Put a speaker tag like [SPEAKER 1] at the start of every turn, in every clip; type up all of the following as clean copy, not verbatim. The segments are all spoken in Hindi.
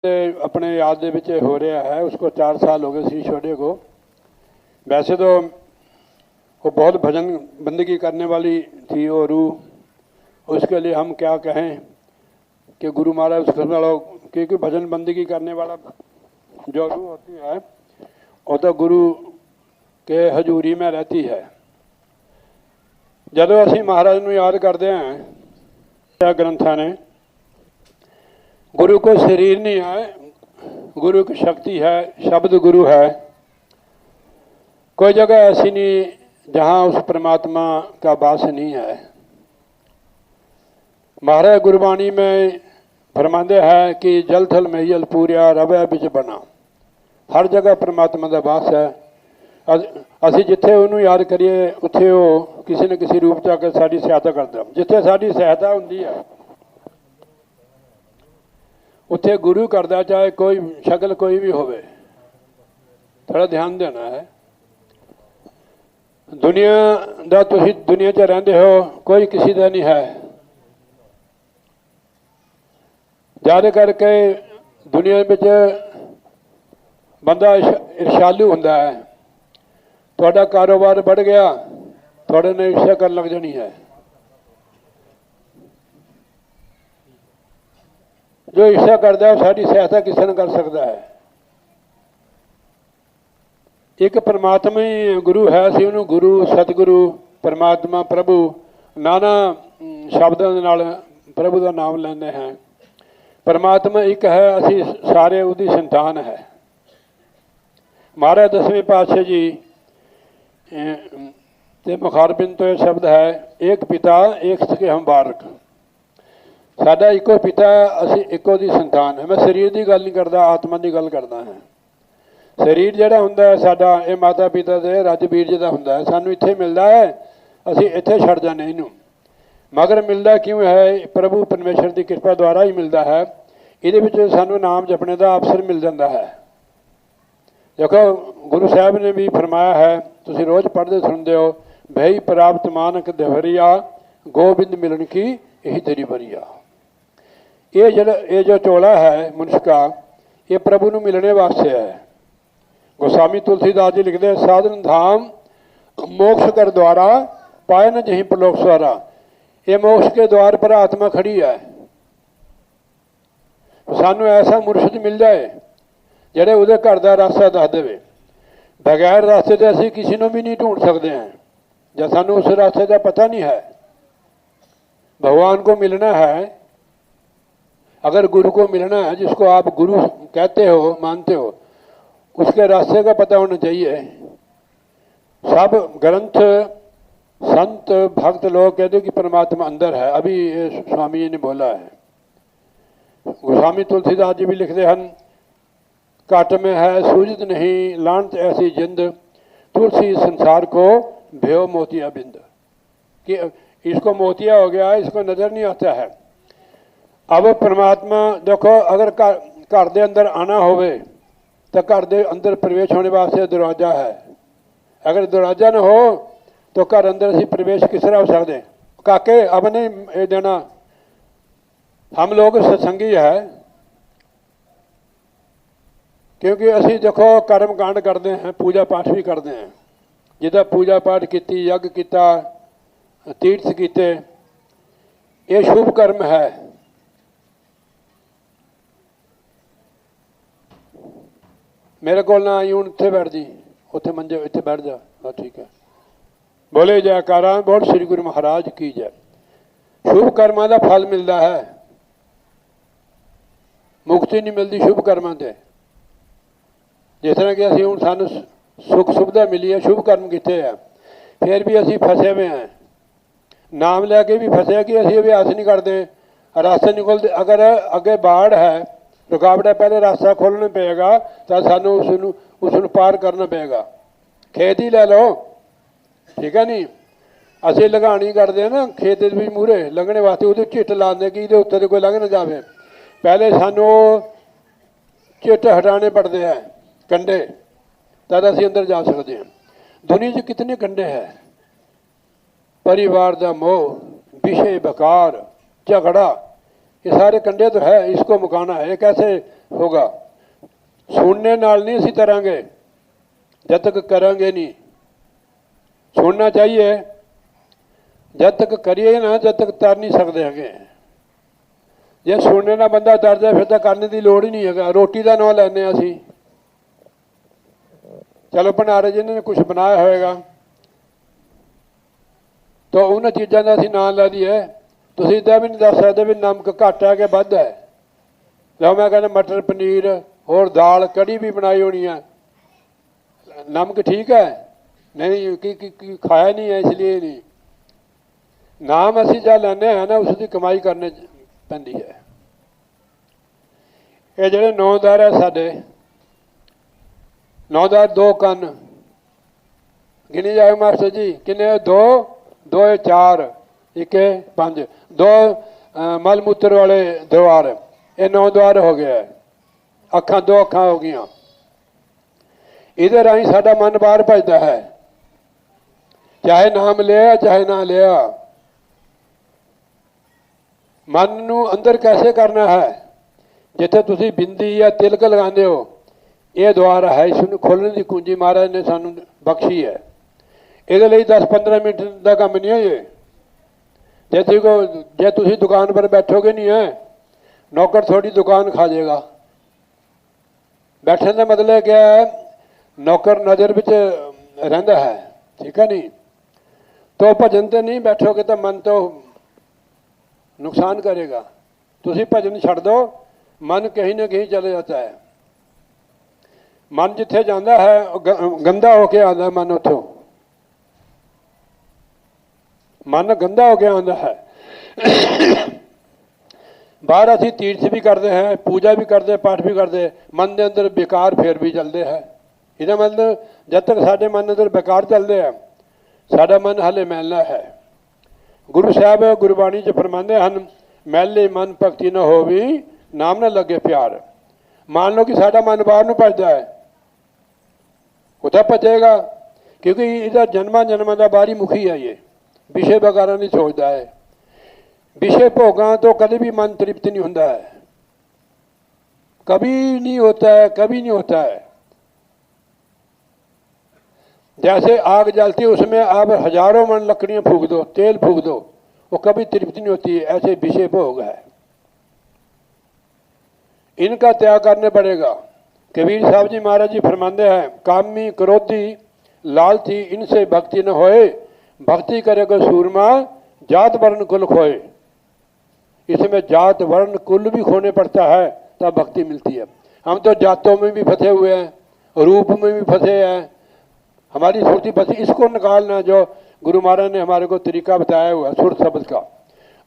[SPEAKER 1] अपने याद दे विच हो रहा है। उसको 4 साल हो गए श्री छोटे को। वैसे तो वो बहुत भजन बंदगी करने वाली थी वो रूह। उसके लिए हम क्या कहें कि गुरु महाराज उसके वालों, क्योंकि भजन बंदगी करने वाला जो रूह होती है वो तो गुरु के हजूरी में रहती है। जदों असीं महाराज नूं याद करते हैं ग्रंथां ने, गुरु को शरीर नहीं है, गुरु की शक्ति है, शब्द गुरु है। कोई जगह ऐसी नहीं जहाँ उस परमात्मा का वास नहीं है। महाराज गुरबाणी में फरमाते हैं कि जल थल महियल पूरिया रवै बिच बना। हर जगह परमात्मा का वास है। असीं जिथे उन्होंने याद करिए उत्थे वो किसी न किसी रूप च आके साडी सहायता करदा। जिथे साडी सहायता हुंदी है उत्थे गुरु करदा, चाहे कोई शक्ल कोई भी होवे। थोड़ा ध्यान देना है। दुनिया दा तुसीं दुनिया च रहिंदे हो, कोई किसी दा नहीं है। ज़्यादा करके दुनिया विच बंदा ईर्षालू हुंदा है। तुहाडा कारोबार बढ़ गया, तुहाडे नाल ईर्ष्या करन लग जानी है। जो ईर्ष्या करता है साड़ी सहायता किसी ने कर सकता है। एक परमात्मा ही गुरु है। असीं उहनूं गुरु, सतगुरु, परमात्मा, प्रभु नाना शब्दों दे नाल प्रभु का नाम लैंदे हैं। परमात्मा एक है, असीं सारे उहदी संतान है। महाराज 10वें पातशाह जी ते मुखारबिंद तो यह शब्द है, एक पिता एक सके हम बारक। साडा इको पिता, असीं इको दी संतान है। मैं शरीर की गल नहीं करता, आत्मा की गल करता है। शरीर जिहड़ा हुंदा है साडा, ये माता पिता दे रज बीर जी दा हुंदा है। सानूं इत्थे मिलदा है, असीं इत्थे छड्ड जाने इहनूं। मगर मिलदा क्यों है? प्रभु परमेश्वर की कृपा द्वारा ही मिलता है। इहदे विच सानूं नाम जपने का अवसर मिल जाता है। देखो गुरु साहब ने भी फरमाया है, तुसीं रोज़ पढ़ते सुनते हो, भई प्राप्त मानक देवरिया गोबिंद मिलन की यही तेरी बरिया। ये जो चोला है मनुष्य का, ये प्रभु नूं मिलने वास्ते है। गोस्वामी तुलसीदास जी लिखते, साधन धाम मोक्ष कर द्वारा पाए न जहीं परलोक सवारा। ये मोक्ष के द्वार पर आत्मा खड़ी है। सानू ऐसा मुर्शिद मिल जाए ਜਿਹੜੇ ਉਹਦੇ घर का रास्ता दस देवे। बगैर रास्ते तो असीं किसी को भी नहीं ढूंढ सकते हैं, जब सानू उस रास्ते का पता नहीं है। भगवान को मिलना है, अगर गुरु को मिलना है, जिसको आप गुरु कहते हो, मानते हो, उसके रास्ते का पता होना चाहिए। सब ग्रंथ संत भक्त लोग कहते हैं कि परमात्मा अंदर है। अभी स्वामी जी ने बोला है। गोस्वामी तुलसीदास जी भी लिखते हैं, घट में है सूझत नहीं लानत ऐसी जिंद, तुलसी संसार को भेव मोतिया बिंद। कि इसको मोतिया हो गया, इसको नज़र नहीं आता है। अब परमात्मा देखो, अगर घर के अंदर आना होवे तो घर के अंदर प्रवेश होने वास्ते दरवाजा है। अगर दरवाजा न हो तो घर अंदर असीं प्रवेश किस तरह हो सकते? काके अब नहीं देना। हम लोग सत्संगी है, क्योंकि असीं देखो कर्म कांड करते हैं, पूजा पाठ भी करते हैं। जिदा पूजा पाठ की, यज्ञ किया, तीर्थ किए, ये शुभ कर्म है। मेरे को ना आई हूँ, इत्थे बैठ जी, उत्थे मंजे इत्थे बैठ जा। हाँ ठीक है। बोले जयकारा बोल श्री गुरु महाराज की जय। शुभ कर्मां का फल मिलता है, मुक्ति नहीं मिलती शुभ कर्मां ते। जिस तरह कि असीं हुण सानूं सुख सुविधा मिली है, शुभ कर्म किए हैं, फिर भी असीं फसे हुए हैं। नाम लैके भी फसे कि असीं अभ्यास नहीं करते, रास्ते निकलते। अगर अगे बाढ़ है, रुकावट है, पहले रास्ता खोलना पेगा, तो सानूं उसनूं पार करना पेगा। खेत ही लै लो, ठीक है नहीं? असीं लगाणी करते हैं ना, खेत भी मूहरे लंघने वास्ते उहदे झिट लाते कि इहदे उत्ते कोई लंघ ना जाए। पहले सानूं झिट हटाने पड़ते हैं, कंडे, तद असीं अंदर जा सकते हैं। दुनिया च कितने कंडे है? परिवार का मोह, विषय बेकार, झगड़ा, ये सारे कंडे तो है, इसको मुकाना है। ये कैसे होगा? सुनने नाल नहीं असी तरांगे जब तक करांगे नहीं। सुनना चाहिए, जब तक करिए ना जब तक तर नहीं सकते है। जे सुनने ना बंदा तर जाए फिर तो करने की लोड़ ही नहीं है। रोटी का नाम लैने असी, चलो बना रहे जिन्होंने कुछ बनाया होएगा तो उन्होंने चीज़ों का असी नाम लै दीए। तुसीं इदा भी नहीं दस सकते भी नमक घट है कि वध है। लो मैं कहना मटर पनीर होर दाल कड़ी भी बनाई होनी है, नमक ठीक है नहीं कि खाया नहीं है इसलिए नहीं। नाम असी जो लैने हैं ना उसकी कमाई करने पैंदी है। ये जोड़े नौदार है साडे, नौदार दो कन गिनी जाए मास्टर जी किन्ने? दो दो चार एक पांच, दो मल मूत्र वाले द्वार, ये 9 द्वार हो गया। अखां दो अखां हो गई, इधर राही साडा मन बाहर भजदा है, चाहे नाम लिया चाहे ना लिया। मन नू अंदर कैसे करना है? जिथे तुसी बिंदी या तिलक लगाते हो, ये द्वार है, इसनू खोलने की कुंजी महाराज ने सानू बख्शी है। ये 10-15 मिनट का काम नहीं है। ये जे तुसी दुकान पर बैठोगे नहीं है, नौकर थोड़ी दुकान खा जाएगा। बैठने का मतलब क्या है? नौकर नज़र विच रहिंदा है, ठीक है नहीं? तो भजन ते नहीं बैठोगे तो मन तो नुकसान करेगा। तुसी भजन छड़ दो, मन कहीं ना कहीं चले जाता है। मन जिथे जाता है गंदा होके आता है, मन उथों मन गंदा हो गया आंदा है। बाहर असी तीर्थ भी करते हैं, पूजा भी करते, पाठ भी करते, मन के अंदर बेकार फेर भी चलते हैं। इसका मतलब जब तक साढ़े मन अंदर बेकार चलते हैं साड़ा मन हाले मैला है। गुरु साहब गुरबाणी च फरमाते हैं, मैले मन भगती न होवी नाम न लगे प्यार। मान लो कि साड़ा मन बाहर नूं भजदा है, उधर भजेगा क्योंकि इसका जन्मा जन्मा का बाहरी मुखी है। ये विषय वगैरह नहीं सोचता है। विषय भोगां तो कभी भी मन तृप्त नहीं होता है, कभी नहीं होता है, कभी नहीं होता है। जैसे आग जलती है उसमें आप हजारों मन लकड़ियां फूंक दो, तेल फूंक दो, वो कभी तृप्त नहीं होती है। ऐसे विषय भोग है, इनका त्याग करने पड़ेगा। कबीर साहब जी महाराज जी फरमाते हैं, कामी क्रोधी लालची इनसे भक्ति न होए, भक्ति करेगा सूरमा जात वर्ण कुल खोए। इसमें जात वर्ण कुल भी खोने पड़ता है तब भक्ति मिलती है। हम तो जातों में भी फंसे हुए हैं, रूप में भी फंसे हैं, हमारी सुरती फंसी। इसको निकालना जो गुरु महाराज ने हमारे को तरीका बताया हुआ सुर शब्द का।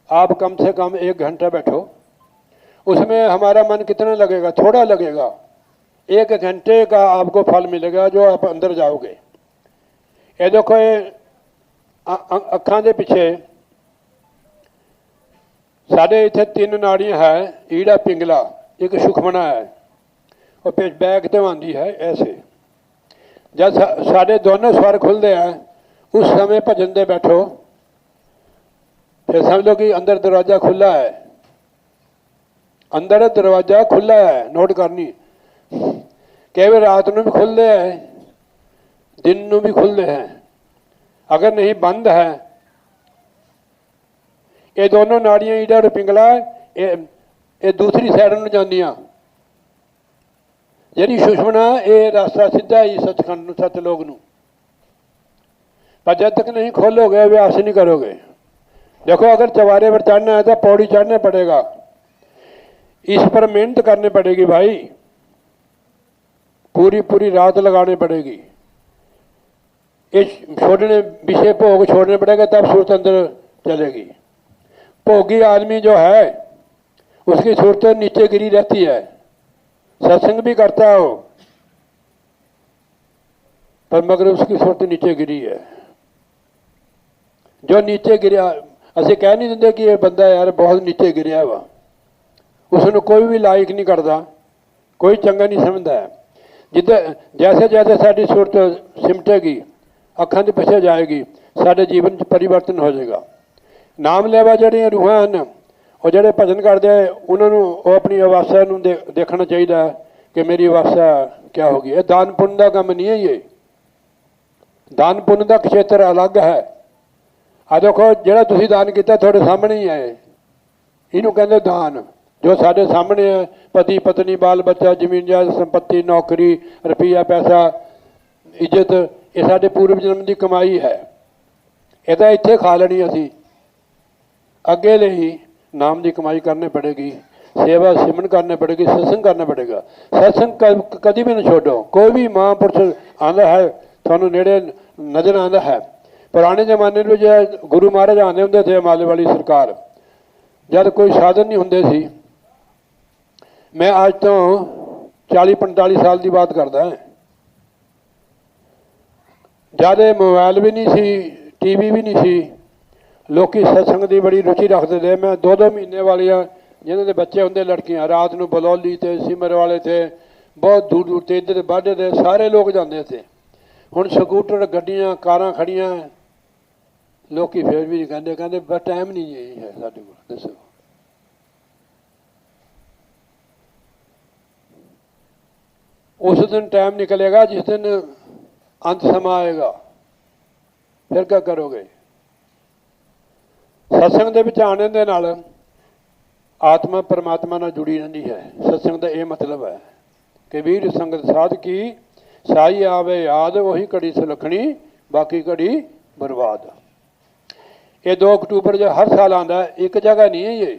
[SPEAKER 1] आप कम से कम 1 घंटा बैठो, उसमें हमारा मन कितना लगेगा? थोड़ा लगेगा। 1 घंटे का आपको फल मिलेगा जो आप अंदर जाओगे। ये देखो, ये अखां दे पिछे साढ़े इत्थे 3 नाड़ियां है, ईड़ा पिंगला एक सुखमना है, और बैक तो आती है ऐसे। जब साढ़े दोनों स्वर खुलते हैं उस समय भजन दे बैठो, फिर समझ लो कि अंदर दरवाजा खुला है, अंदर दरवाजा खुला है। नोट करनी, कई बार रात को भी खुलते हैं, दिन को भी खुलते हैं। अगर नहीं बंद है, ये दोनों नाड़ियां ईड़ा और पिंगला ये दूसरी साइड में जांदियां। जी सुषमना ये रास्ता सीधा ही सचखंड सतलोक नूं। पर जब तक नहीं खोलोगे अभ्यास नहीं करोगे। देखो, अगर चवारे पर चढ़ना है तो पौड़ी चढ़ना पड़ेगा, इस पर मेहनत करनी पड़ेगी भाई, पूरी पूरी रात लगानी पड़ेगी। ये छोड़ने विषय भोग छोड़ने पड़ेगा तब सूरत अंदर चलेगी। भोगी आदमी जो है उसकी सूरत नीचे गिरी रहती है, सत्संग भी करता है वो, पर मगर उसकी सूरत नीचे गिरी है। जो नीचे गिरा, असी कह नहीं देंगे कि ये बंदा यार बहुत नीचे गिरया वा, उसनों कोई भी लायक नहीं करता, कोई चंगा नहीं समझता है। जिधर जैसे जैसे साड़ी सूरत सिमटेगी, अखां के पिछे जाएगी, साढ़े जीवन च परिवर्तन हो जाएगा। नाम लेवा जड़ियाँ रूहां हैं ਉਹ ਜਿਹੜੇ ਭਜਨ ਕਰਦੇ ਆ ਉਹਨਾਂ ਨੂੰ ਉਹ ਆਪਣੀ ਅਵਸਥਾ ਨੂੰ ਦੇਖਣਾ ਚਾਹੀਦਾ ਕਿ ਮੇਰੀ ਅਵਸਥਾ ਕਿਆ ਹੋ ਗਈ। ਇਹ ਦਾਨ ਪੁੰਨ ਦਾ ਕੰਮ ਨਹੀਂ ਹੈ। ਇਹ ਦਾਨ ਪੁੰਨ ਦਾ ਖੇਤਰ ਅਲੱਗ ਹੈ। ਆ ਦੇਖੋ ਜਿਹੜਾ ਤੁਸੀਂ ਦਾਨ ਕੀਤਾ ਤੁਹਾਡੇ ਸਾਹਮਣੇ ਹੀ ਹੈ, ਇਹਨੂੰ ਕਹਿੰਦੇ ਦਾਨ। ਜੋ ਸਾਡੇ ਸਾਹਮਣੇ ਹੈ, ਪਤੀ ਪਤਨੀ ਬਾਲ ਬੱਚਾ ਜ਼ਮੀਨ ਜਾਇਦਾਦ ਸੰਪत्ति ਨੌਕਰੀ ਰੁਪਈਆ ਪੈਸਾ ਇੱਜ਼ਤ, ਇਹ ਸਾਡੇ ਪੂਰਵ ਜਨਮ ਦੀ ਕਮਾਈ ਹੈ। ਇਹ ਤਾਂ ਇੱਥੇ ਖਾ ਲੈਣੀ ਅਸੀਂ, ਅੱਗੇ ਲਈ नाम की कमाई करनी पड़ेगी, सेवा सिमरन करनी पड़ेगी, सत्संग करना पड़ेगा। सत्संग कभी भी ना छोड़ो। कोई भी महापुरुष आंदा है थानू नेड़े नज़र आंदा है। पुराने जमाने में जो गुरु महाराज आते होंगे थे, अमाले वाली सरकार, जब कोई साधन नहीं होंगे सी, मैं आज तो 40-45 साल की बात करता है, ज़्यादा मोबाइल भी नहीं सी, टीवी भी नहीं सी, लोग सत्संग की बड़ी रुचि रखते थे। मैं 2-2 महीने वालियाँ जिन्हों के बच्चे होंगे लड़कियाँ रात को बलौली थे, सिमर वाले थे, बहुत दूर दूर से इधर बाढ़े थे, सारे लोग जाते थे। हुण स्कूटर गड्डियाँ कारां खड़ियाँ, लोग फिर भी कहते कहते बस टाइम नहीं है साढ़े को। दसो उस दिन टाइम निकलेगा जिस दिन अंत समा आएगा, फिर क्या करोगे। सत्संग ਦੇ ਵਿੱਚ ਆਉਣ ਦੇ ਨਾਲ आत्मा परमात्मा ਨਾਲ जुड़ी रहती है। सत्संग का यह मतलब है कि वीर संगत साध की साई आवे याद, वही घड़ी सुलखनी बाकी घड़ी बर्बाद। ये 2 अक्टूबर जो हर साल आता है, एक जगह नहीं है ये,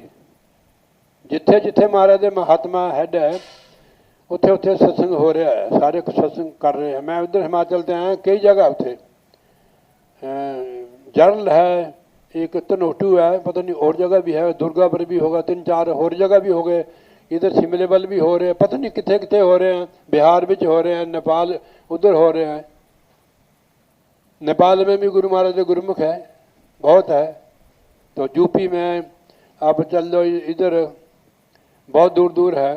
[SPEAKER 1] जिथे जिथे महाराज के महात्मा हैड है उत्थे उत्थे सत्संग हो रहा है, सारे सत्संग कर रहे हैं। मैं उधर हिमाचल से आया, कई जगह उत्थे जरल है, एक धनोटू है, पता नहीं और जगह भी है, दुर्गापुर भी होगा, 3-4 और जगह भी हो गए, इधर शिमले वाल भी हो रहे हैं, पता नहीं कितने कितने हो रहे हैं, बिहार में हो रहे हैं, नेपाल उधर हो रहे हैं। नेपाल में भी गुरु महाराज के गुरुमुख है, बहुत है। तो यूपी में आप चल लो, इधर बहुत दूर दूर है,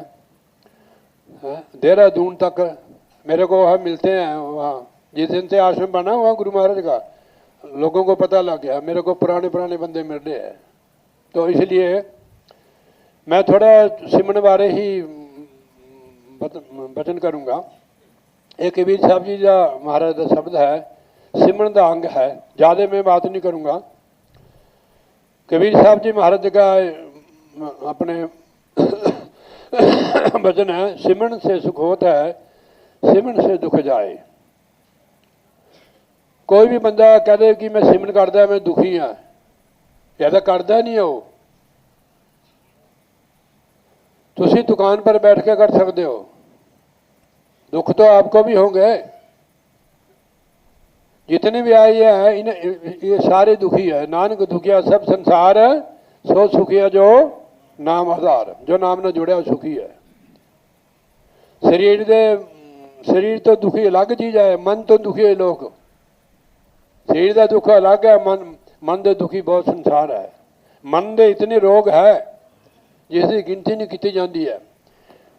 [SPEAKER 1] देहरादून तक मेरे को वहाँ मिलते हैं। वहाँ जिस दिन से आश्रम बना हुआ गुरु महाराज का, लोगों को पता लग गया, मेरे को पुराने पुराने बंदे मिल रहे हैं। तो इसलिए मैं थोड़ा सिमरन बारे ही वचन करूँगा। एक कबीर साहब जी का महाराज का शब्द है, सिमरन का अंग है, ज़्यादा मैं बात नहीं करूँगा। कबीर साहब जी महाराज का अपने वचन है, सिमरन से सुख होता है, सिमरन से दुख जाए। कोई भी बंदा कह दे कि मैं सिमरन करता मैं दुखी हाँ, या तो करता नहीं हो। तुसी दुकान पर बैठ के कर सकते हो, दुख तो आपको भी होंगे। जितने भी आए हैं ये सारे दुखी है। नानक दुखिया सब संसार है, सो सुखिया जो नाम आधार। जो नाम न जुड़े सुखी है। शरीर तो दुखी अलग चीज़ है, मन तो दुखी है। लोग शरीर का दुख अलग है, मन के दुखी बहुत संसार है। मन के इतने रोग है जिसकी गिनती नहीं की जाती है।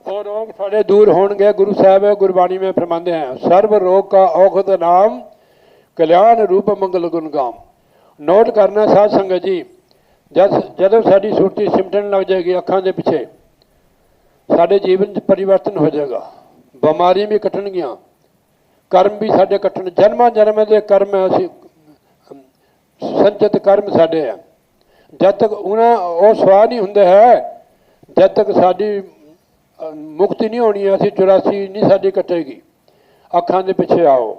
[SPEAKER 1] और रोग साढ़े दूर होंगे। गुरु साहब गुरबाणी में फरमाते हैं, सर्व रोग का औषध नाम कल्याण रूप मंगल गुण गाम। नोट करना साध संगत जी, जब साड़ी सुरती सिमटन लग जाएगी अखां के पिछे, साढ़े जीवन च परिवर्तन हो जाएगा। बीमारी भी कटणगियां, कर्म भी साढ़े कटण। जन्मां जन्म के कर्म असीं संचित कर्म साढ़े है। जब तक उन्हें वो स्वाह नहीं होंगे है, जब तक साड़ी मुक्ति नहीं होनी, असीं 84 नहीं साड़ी कटेगी। अखां के पिछे आओ,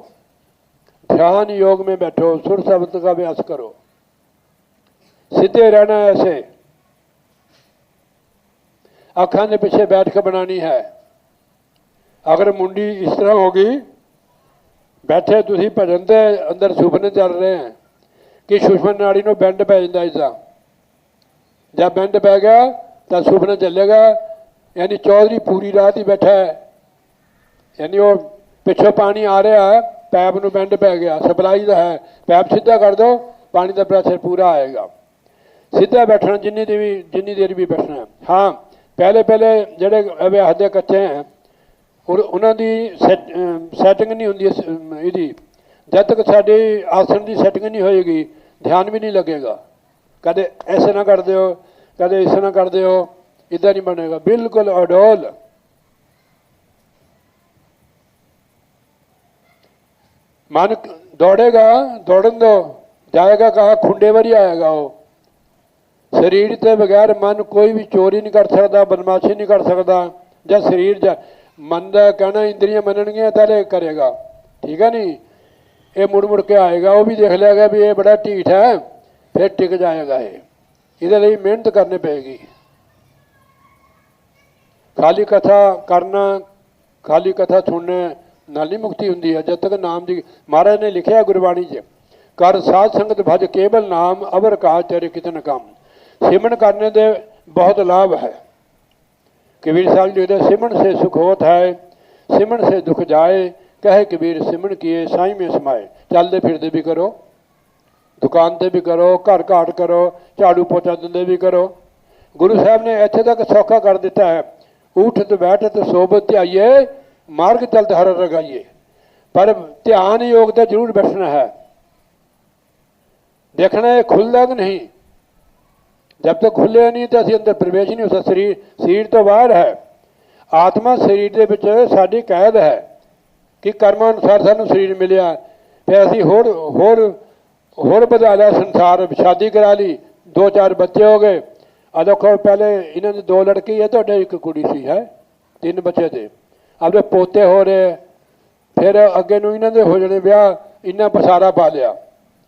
[SPEAKER 1] ध्यान योग में बैठो, सुर शब्द का अभ्यास करो, सीधे रहना है। ऐसे अखां के पीछे बैठ के बनानी है। अगर मुंडी इस तरह होगी, बैठे तुसी भजन दे अंदर सुपने चल रहे हैं कि सुषमन नाड़ी में बैंड पै जाता। इसका जब बैंड पै गया तो सुपने चलेगा, यानी चौधरी पूरी रात ही बैठा है, यानी वो पिछों पानी आ रहा है, पैप में बैंड पै गया, सप्लाई का है, पैप सीधा कर दो, पानी का प्रेशर पूरा आएगा। सीधा बैठना, जिन्नी देर भी बैठना है। हाँ, पहले जोड़े अभ्यास के कच्चे हैं और उन्होंने सैटिंग नहीं होंगी यदि जब तक साड़ी आसन की सैटिंग नहीं होएगी, ध्यान भी नहीं लगेगा। कदे ऐसे ना कर दो कदे इस तरह कर दो, इधर नहीं बनेगा, बिल्कुल अडोल। मन दौड़ेगा, दौड़न दो, जाएगा कहाँ, खुंडे वरी आएगा वो। शरीर के बगैर मन कोई भी चोरी नहीं कर सकता, बदमाशी नहीं कर सकता। जब शरीर मन का कहना इंद्रियां मननगियां ताले करेगा, ठीक है नहीं। ये मुड़ के आएगा, वो भी देख लेगा भी ये बड़ा ढीठ है, फिर टिक जाएगा। ये इहदे लई मेहनत करनी पेगी। खाली कथा करना, खाली कथा सुनने नाल नहीं मुक्ति हुंदी है। जब तक नाम दी, महाराज ने लिखिया गुरबाणी च, कर साध संगत भज केवल नाम, अवर कहा तेरे कितन काम। सिमरन करने दे बहुत लाभ है। कबीर साहब जी लिखते, सिमरन से सुख होत है, सिमरन से दुख जाए, कहे कबीर सिमरन किए साईं में समाए। चलते फिरते भी करो, दुकान से भी करो, घर घाट करो, झाड़ू पोचा देंदे भी करो। गुरु साहब ने इत्थे तक सौखा कर दिता है, उठत बैठत सोबत ध्याइए, मार्ग चलते हर रगाइए। पर ध्यान योग तो जरूर बैठना है, देखना है खुलता कि नहीं। जब तक खुले नहीं तो असीं अंदर प्रवेश नहीं हो सकता। शरीर तो बाहर है, आत्मा शरीर के विच साडी कैद है कि कर्मां अनुसार सानूं शरीर मिलिया। फिर असीं होर बढ़ा लिया संसार, शादी करा ली, 2-4 बच्चे हो गए। आ देखो पहले इन्हों ने 2 लड़की है, तो एक कुड़ी सी है, 3 बच्चे थे। अब पोते हो रहे, फिर अगे नूं इन्हों दे हो जाने ब्याह, इन्हें बसारा पा लिया।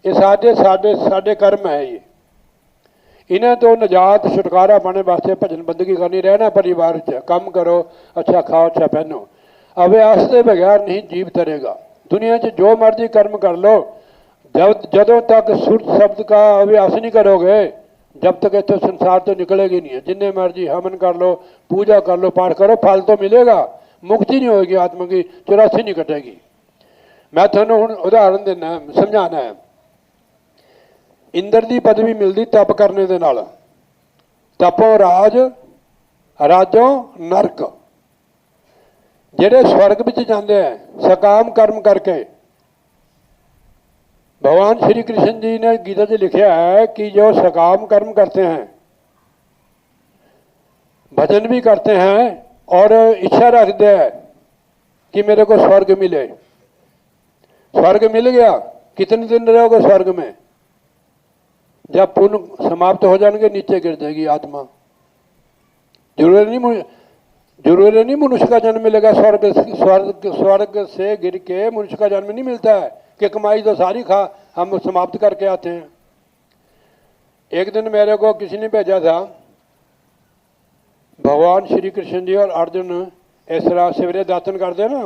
[SPEAKER 1] ये साडे कर्म है। ये इन्हें तो निजात छुटकारा पाने वास्ते भजन बंदगी करनी, रहना परिवार च, कम करो, अच्छा खाओ, अच्छा पहनो। अभ्यास के बगैर नहीं जीव तरेगा। दुनिया च जो मर्जी कर्म कर लो, जदों तक सुर शब्द का अभ्यास नहीं करोगे, जब तक इतने संसार तो निकलेगी नहीं है। जिन्ने मर्जी हवन कर लो, पूजा कर लो, पाठ करो, फल तो मिलेगा, मुक्ति नहीं होगी आत्मा की, 84 नहीं कटेगी। मैं थोड़ा हूँ उदाहरण देना, समझाना है। इंद्र की पदवी मिलती तप करने दे नाल, तपों राज, राजों नरक। जेड़े स्वर्ग में जाते हैं सकाम कर्म करके, भगवान श्री कृष्ण जी ने गीता जी लिखा है कि जो सकाम कर्म करते हैं, भजन भी करते हैं और इच्छा रखते हैं कि मेरे को स्वर्ग मिले, स्वर्ग मिल गया, कितने दिन रहोगे स्वर्ग में? जब पुण्य समाप्त हो जाएंगे नीचे गिर जाएगी आत्मा। जरूरी नहीं मनुष्य का जन्म मिलेगा। स्वर्ग से गिर के मनुष्य का जन्म नहीं मिलता है कि कमाई तो सारी हम समाप्त करके आते हैं। एक दिन मेरे को किसी ने भेजा था, भगवान श्री कृष्ण जी और अर्जुन इस तरह सवेरे दातन करते ना,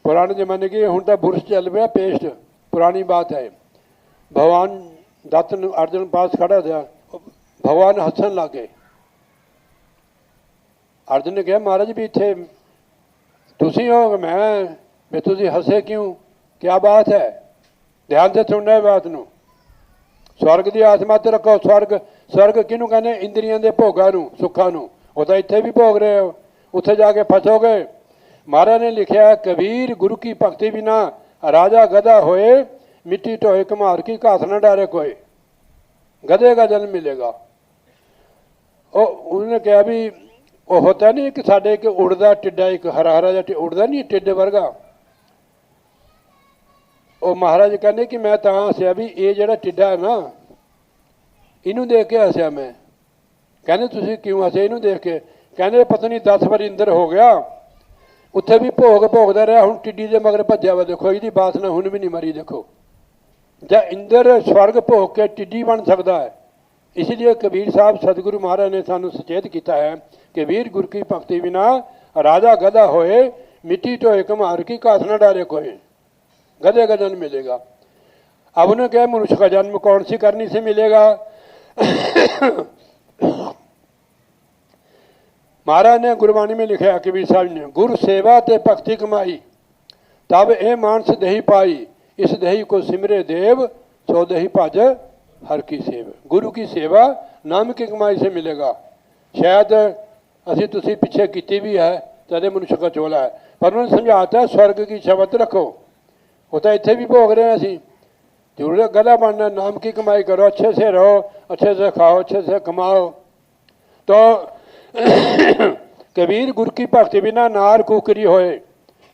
[SPEAKER 1] पुराने जमाने की, हूँ तो बुरश चल पाया पेस्ट, पुरानी बात है। भगवान दातन अर्जुन पास खड़ा था, भगवान हसन लग गए। अर्जुन ने कहा महाराज भी इतने तुसी हो, मैं तुसी हसे क्यों, क्या बात है? ध्यान से सुनना है बात नूं। स्वर्ग की आस मत रखो। स्वर्ग किनू कहने? इंद्रियां के भोगां नूं, सुखां नूं। वो तो इत्थे भी भोग रहे हो, उत्थे जाके फसोगे। महाराज ने लिखा, कबीर गुरु की भक्ति बिना राजा गधा होए, मिट्टी ढोए कुम्हार की घास न डारे कोई। गधे का जन्म मिलेगा। उन्होंने कहा भी वो होता नहीं कि साढ़े एक उड़दा टिड्डा, एक हरा हरा जा उड़दा नहीं टिड्ड वर्गा। वो महाराज कहने कि मैं तां हसिया भी ये जड़ा टिड्डा है ना, इनू देख के हसिया मैं। कहने तुसीं क्यों हसे इनू देख के? कहने पता नहीं 10 बार इंदर हो गया, उत्थे भी भोगदा रहा, हुण टिड्डी दे मगर भज्या वा। देखो इसकी वासना हुण भी नहीं मरी। देखो जब इंदर स्वर्ग भोग के टिड्डी बन सकता है। इसलिए कबीर साहब सतगुरु महाराज ने सानू सचेत किया है कि वीर गुरु की भक्ति बिना राजा गधा होए, मिट्टी ढोए कुम्हार की घास न डारे कोई। गधे का जन्म मिलेगा। अब उन्हें क्या मनुष्य का जन्म कौन सी करनी से मिलेगा? महाराज ने गुरबाणी में लिखा, कबीर साहब ने, गुरु सेवा ते भक्ति कमाई, तब ए मानस दही पाई, इस दही को सिमरे देव, सो दही भज हर की सेव। गुरु की सेवा नाम की कमाई से मिलेगा। शायद असी तुसी पीछे की भी है, तदे मनुष्य का चोला है। पर उन्होंने समझाता स्वर्ग की शब्द रखो। होता इतने भी भोग रहे हैं असी। जरूर गला बनना, नाम की कमाई करो, अच्छे से रहो, अच्छे से खाओ, अच्छे से कमाओ, तो कबीर गुर की भक्ति बिना नार कुकरी होए,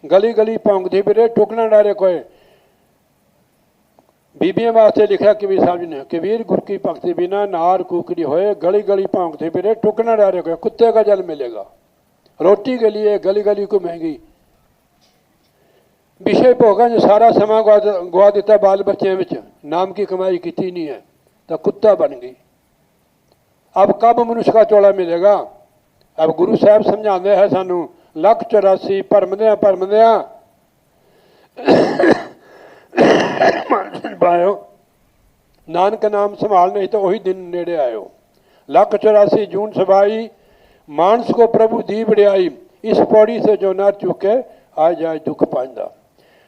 [SPEAKER 1] गली गली भौंकदी फिरे टुकना डारे कोए। बीबियों वास्ते लिखा कबीर साहब जी ने, कबीर गुर की भक्ति बिना नार कुकरी होए, गली गली भौंकदी फिरे टुकना डारे कोए। कुत्ते का जल मिलेगा, रोटी के लिए गली गली को महंगी। विषय भोगन च सारा समा गवा दिता बाल बच्चों में, नाम की कमाई की नहीं है तो कुत्ता बन गई। अब कब मनुष्य का चोला मिलेगा? अब गुरु साहब समझाते हैं सानू, 184 भरमद्या पायो, नानक नाम संभाल नहीं तो वही दिन नेड़े आयो। 184 जून सभाई, मानस को प्रभु दी बड़ियाई, इस पौड़ी से जो नर चुके आ जाए दुख पाइंदा।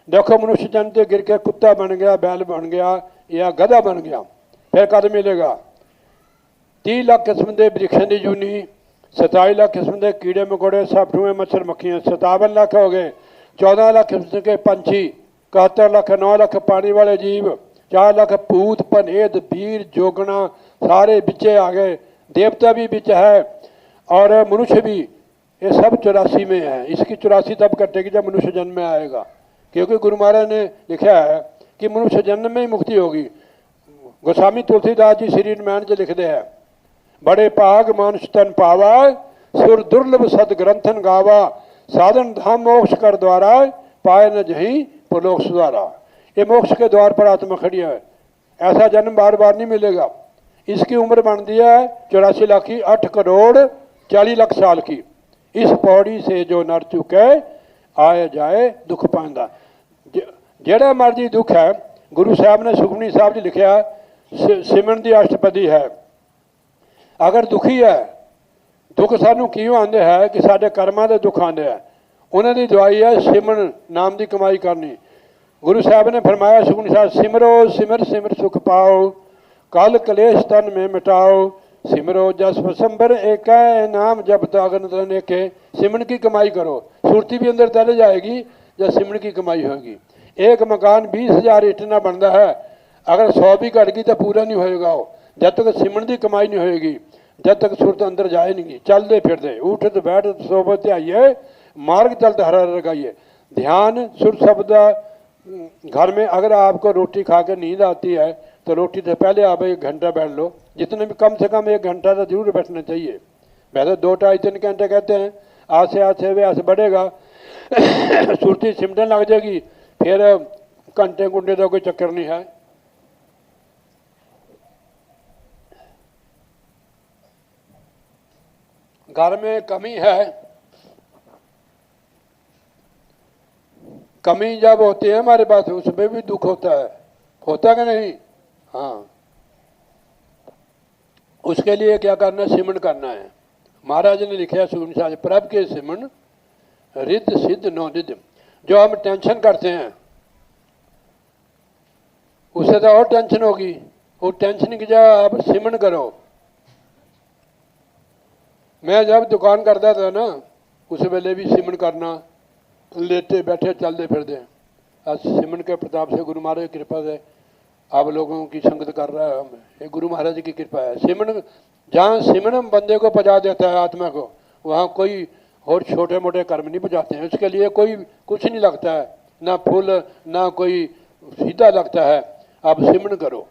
[SPEAKER 1] देखो मनुष्य जन से गिर के कुत्ता बन गया, बैल बन गया या गधा बन गया, फिर कद मिलेगा? 30 लाख किस्म के वृक्षों की जूनी, 27 लाख किस्म के कीड़े मकोड़े, सापटूए मच्छर मक्खियाँ, 57 लाख हो गए, 14 लाख किस्म के पंछी, 71 लाख 9 लाख पानी वाले जीव, 4 लाख भूत भनेद वीर जोगना सारे बिचे आ गए, देवता भी बिच है और मनुष्य भी, ये सब 84 में है। इसकी 84 तब कटेगी जब मनुष्य जन्म में आएगा, क्योंकि गुरु महाराज ने लिखा है कि मनुष्य जन्म में ही मुक्ति होगी। गोस्वामी तुलसीदास जी श्री रामायण च लिखते हैं, बड़े पाग मानुष तन पावा, सुर दुर्लभ सद ग्रंथन गावा, साधन धाम मोक्ष कर द्वारा, पाए न जहीं परलोक सुधारा। ये मोक्ष के द्वार पर आत्मा खड़ी है, ऐसा जन्म बार बार नहीं मिलेगा। इसकी उम्र बन दिया है 84 लाख की, 8 करोड़ 40 लाख साल की। इस पौड़ी से जो नर चुके आए जाए दुख पांदा। जेड़ा मर्जी दुख है, गुरु साहब ने सुखमनी साहब जी लिखा, सिमरन की अष्टपदी है। अगर दुखी है, दुख सानू क्यों आते हैं कि साढ़े कर्मां के दुख आते हैं, उन्होंने दवाई है सिमरन नाम की कमाई करनी। गुरु साहब ने फरमाया सुखमनी साहब, सिमरो सिमर सिमर सुख पाओ, कल कलेश तन में मिटाओ, सिमरो जस वसंबर एक नाम जब तगन तन एके। सिमरन की कमाई करो, सुरती भी अंदर तले जाएगी जब सिमरन की कमाई होगी। एक मकान 20,000 ईट ना बनता है, अगर 100 भी घट गई तो पूरा नहीं होएगा वो, जब तक सिमरन की कमाई नहीं होएगी, जब तक सुरत अंदर जाए नहीं। चलते फिरते उठत बैठत सोबत आइए, मार्ग चलते हर हर लगाइए। ध्यान सुर शब्द घर में, अगर आपको रोटी खा के नींद आती है तो रोटी से पहले आप 1 घंटा बैठ लो, जितने भी कम से कम 1 घंटा तो जरूर बैठना चाहिए। वैसे 2 ढाई 3 घंटे कहते हैं, आस्ते आस्ते व्यास बढ़ेगा, सुरती सिमटने लग जाएगी, फिर घंटे घंटे का कोई चक्कर नहीं है। घर में कमी है, कमी जब होती है हमारे पास, उसमें भी दुख होता है कि नहीं? हाँ, उसके लिए क्या करना है? सिमरन करना है। महाराज ने लिखा सुखमनी साहब, प्रभ के सिमरन रिद्ध सिद्ध नो निध। जो हम टेंशन करते हैं उससे तो और टेंशन होगी, वो टेंशन की जगह आप सिमरन करो। मैं जब दुकान करता था ना, उस वेले भी सिमरन करना, लेटे बैठे चलते फिरते। आज सिमरन के प्रताप से, गुरु महाराज की कृपा से आप लोगों की संगत कर रहा है, ये गुरु महाराज जी की कृपा है। सिमरन, जहाँ सिमरन बंदे को पहुँचा देता है आत्मा को, वहाँ कोई और छोटे मोटे कर्म नहीं बजाते हैं। उसके लिए कोई कुछ नहीं लगता है, ना फूल ना कोई सीधा लगता है। आप सिमरन करो,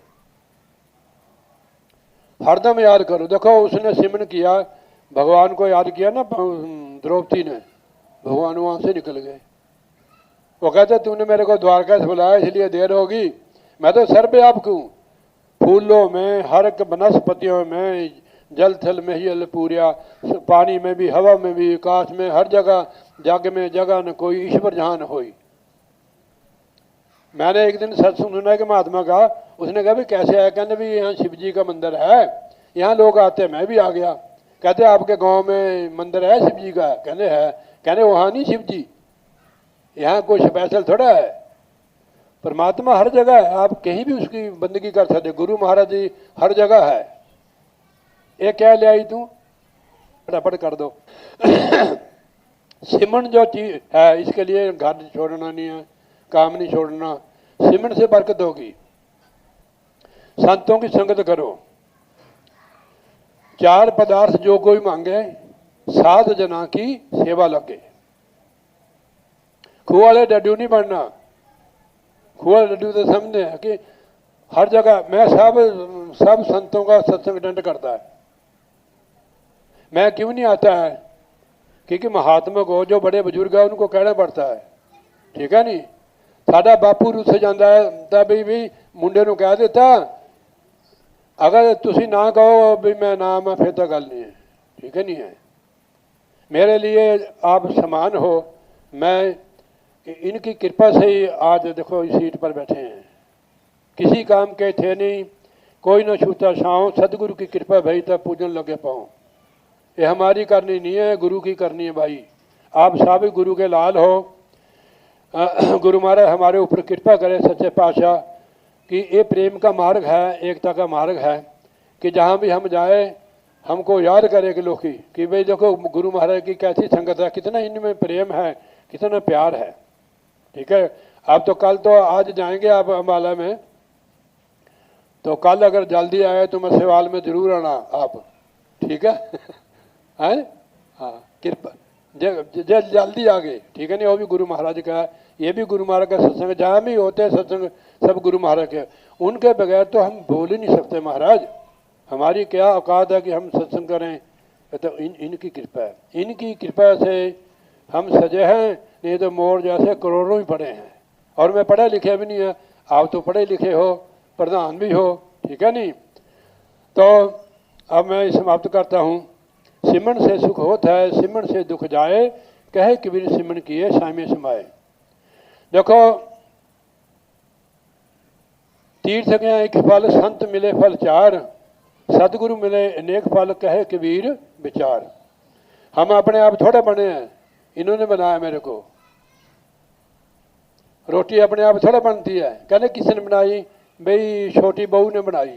[SPEAKER 1] हरदम याद करो। देखो उसने सिमरन किया, भगवान को याद किया ना द्रौपदी ने, भगवान वहाँ से निकल गए। वो कहते तूने मेरे को द्वारका से बुलाया इसलिए देर होगी, मैं तो सर पे आप क्यों, फूलों में हर एक वनस्पतियों में, जल थल में ही पूरिया, पानी में भी, हवा में भी, आकाश में, हर जगह जग में जगह न कोई ईश्वर जहाँ न होई। मैंने एक दिन सत्संग सुना कि महात्मा का, उसने कहा भी कैसे आया? कहते भी यहाँ शिव जी का मंदिर है, यहाँ लोग आते हैं, मैं भी आ गया। कहते आपके गांव में मंदिर है शिव जी का? कहते है। कहते वहाँ नहीं शिव जी, यहाँ कोई स्पेशल थोड़ा है, परमात्मा हर जगह है, आप कहीं भी उसकी बंदगी कर सकते। गुरु महाराज जी हर जगह है। ये क्या ले आई तू, फटाफट कर दो। सिमरन जो चीज है, इसके लिए घर छोड़ना नहीं है, काम नहीं छोड़ना। सिमरन से बरकत होगी। संतों की संगत करो, चार पदार्थ जो कोई मांगे, 7 जना की सेवा लगे। खूह वाले डड्डू नहीं बनना। खूह वाले डड्डू तो समझते हैं कि हर जगह मैं सब संतों का सत्संग अटेंड करता है। मैं क्यों नहीं आता है? क्योंकि महात्मा को, जो बड़े बुजुर्ग है, उनको कहना पड़ता है। ठीक है नहीं? साडा बापू रुस जाता है तो भी मुंडे नूं कह देता, अगर तुसी ना कहो भी मैं ना, मैं फिर तो गल नहीं है। ठीक है नहीं है? मेरे लिए आप समान हो। मैं इनकी कृपा से ही आज देखो इस सीट पर बैठे हैं। किसी काम के थे नहीं, कोई न छूता छाँव, सदगुरु की कृपा भई तब पूजन लगे पाऊँ। ये हमारी करनी नहीं है, गुरु की करनी है भाई। आप सब गुरु के लाल हो। गुरु महाराज हमारे ऊपर कृपा करे सच्चे पातशाह कि ये प्रेम का मार्ग है, एकता का मार्ग है, कि जहाँ भी हम जाए हमको याद करे कि लोग कि भाई देखो गुरु महाराज की कैसी संगत है, कितना इनमें प्रेम है, कितना प्यार है। ठीक है? आप तो कल तो आज जाएंगे आप अम्बाला में, तो कल अगर जल्दी आए तो मसेवाल में जरूर आना आप। ठीक है? हैं? हाँ, कृपा जल्दी आ गए। ठीक है नहीं? वो भी गुरु महाराज का है, ये भी गुरु महाराज का सत्संग। जहाँ भी होते हैं सत्संग सब गुरु महाराज के, उनके बगैर तो हम बोल ही नहीं सकते। महाराज हमारी क्या औकात है कि हम सत्संग करें? तो इनकी कृपा है। इनकी कृपा से हम सजे हैं, नहीं तो मोर जैसे करोड़ों ही पढ़े हैं। और मैं पढ़े लिखे भी नहीं है, आप तो पढ़े लिखे हो, प्रधान भी हो। ठीक है नहीं? तो अब मैं समाप्त करता हूँ। सिमरन से सुख होता है, सिमरन से दुख जाए, कहे कबीर सिमरन किए सामे समाए। देखो तीर्थ गया एक फल, संत मिले फल 4, सतगुरु मिले अनेक फल, कहे कबीर विचार। हम अपने आप थोड़े बने हैं, इन्होंने बनाया मेरे को। रोटी अपने आप थोड़े बनती है, कहने किसने बनाई? भाई छोटी बहू ने बनाई।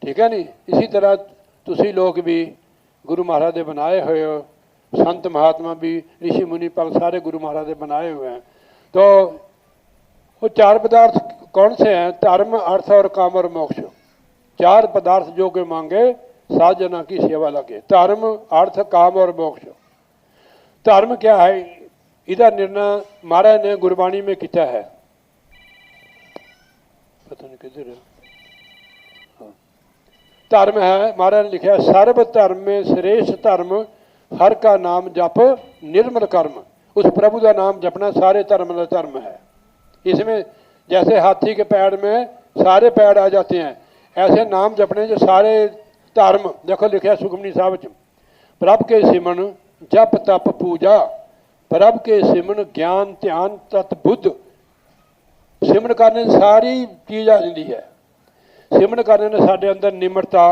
[SPEAKER 1] ठीक है नहीं? इसी तरह तुसी लोग भी गुरु महाराज ने बनाए हुए हो, संत महात्मा भी, ऋषि मुनि पर सारे गुरु महाराज ने बनाए हुए हैं। तो वो 4 पदार्थ कौन से हैं? धर्म, अर्थ और काम और मोक्ष। 4 पदार्थ जो के मांगे, 7 जना की सेवा लगे। धर्म, अर्थ, काम और मोक्ष। धर्म क्या है? इधर निर्णय महाराज ने गुरबाणी में किया है, पता नहीं किधर है। धर्म है, महाराज ने लिखा है, सर्व धर्म में श्रेष्ठ धर्म, हर का नाम जप निर्मल कर्म। उस प्रभु का नाम जपना सारे धर्म का धर्म है। इसमें जैसे हाथी के पैर में सारे पैर आ जाते हैं, ऐसे नाम जपने जो सारे धर्म। देखो लिखा सुखमनी साहब च, प्रभ के सिमन जप तप पूजा, प्रभ के सिमन ज्ञान ध्यान तत् बुद्ध। सिमन करने सारी चीज़ आ जाती है। सिमन करने ने साढ़े अंदर निमरता,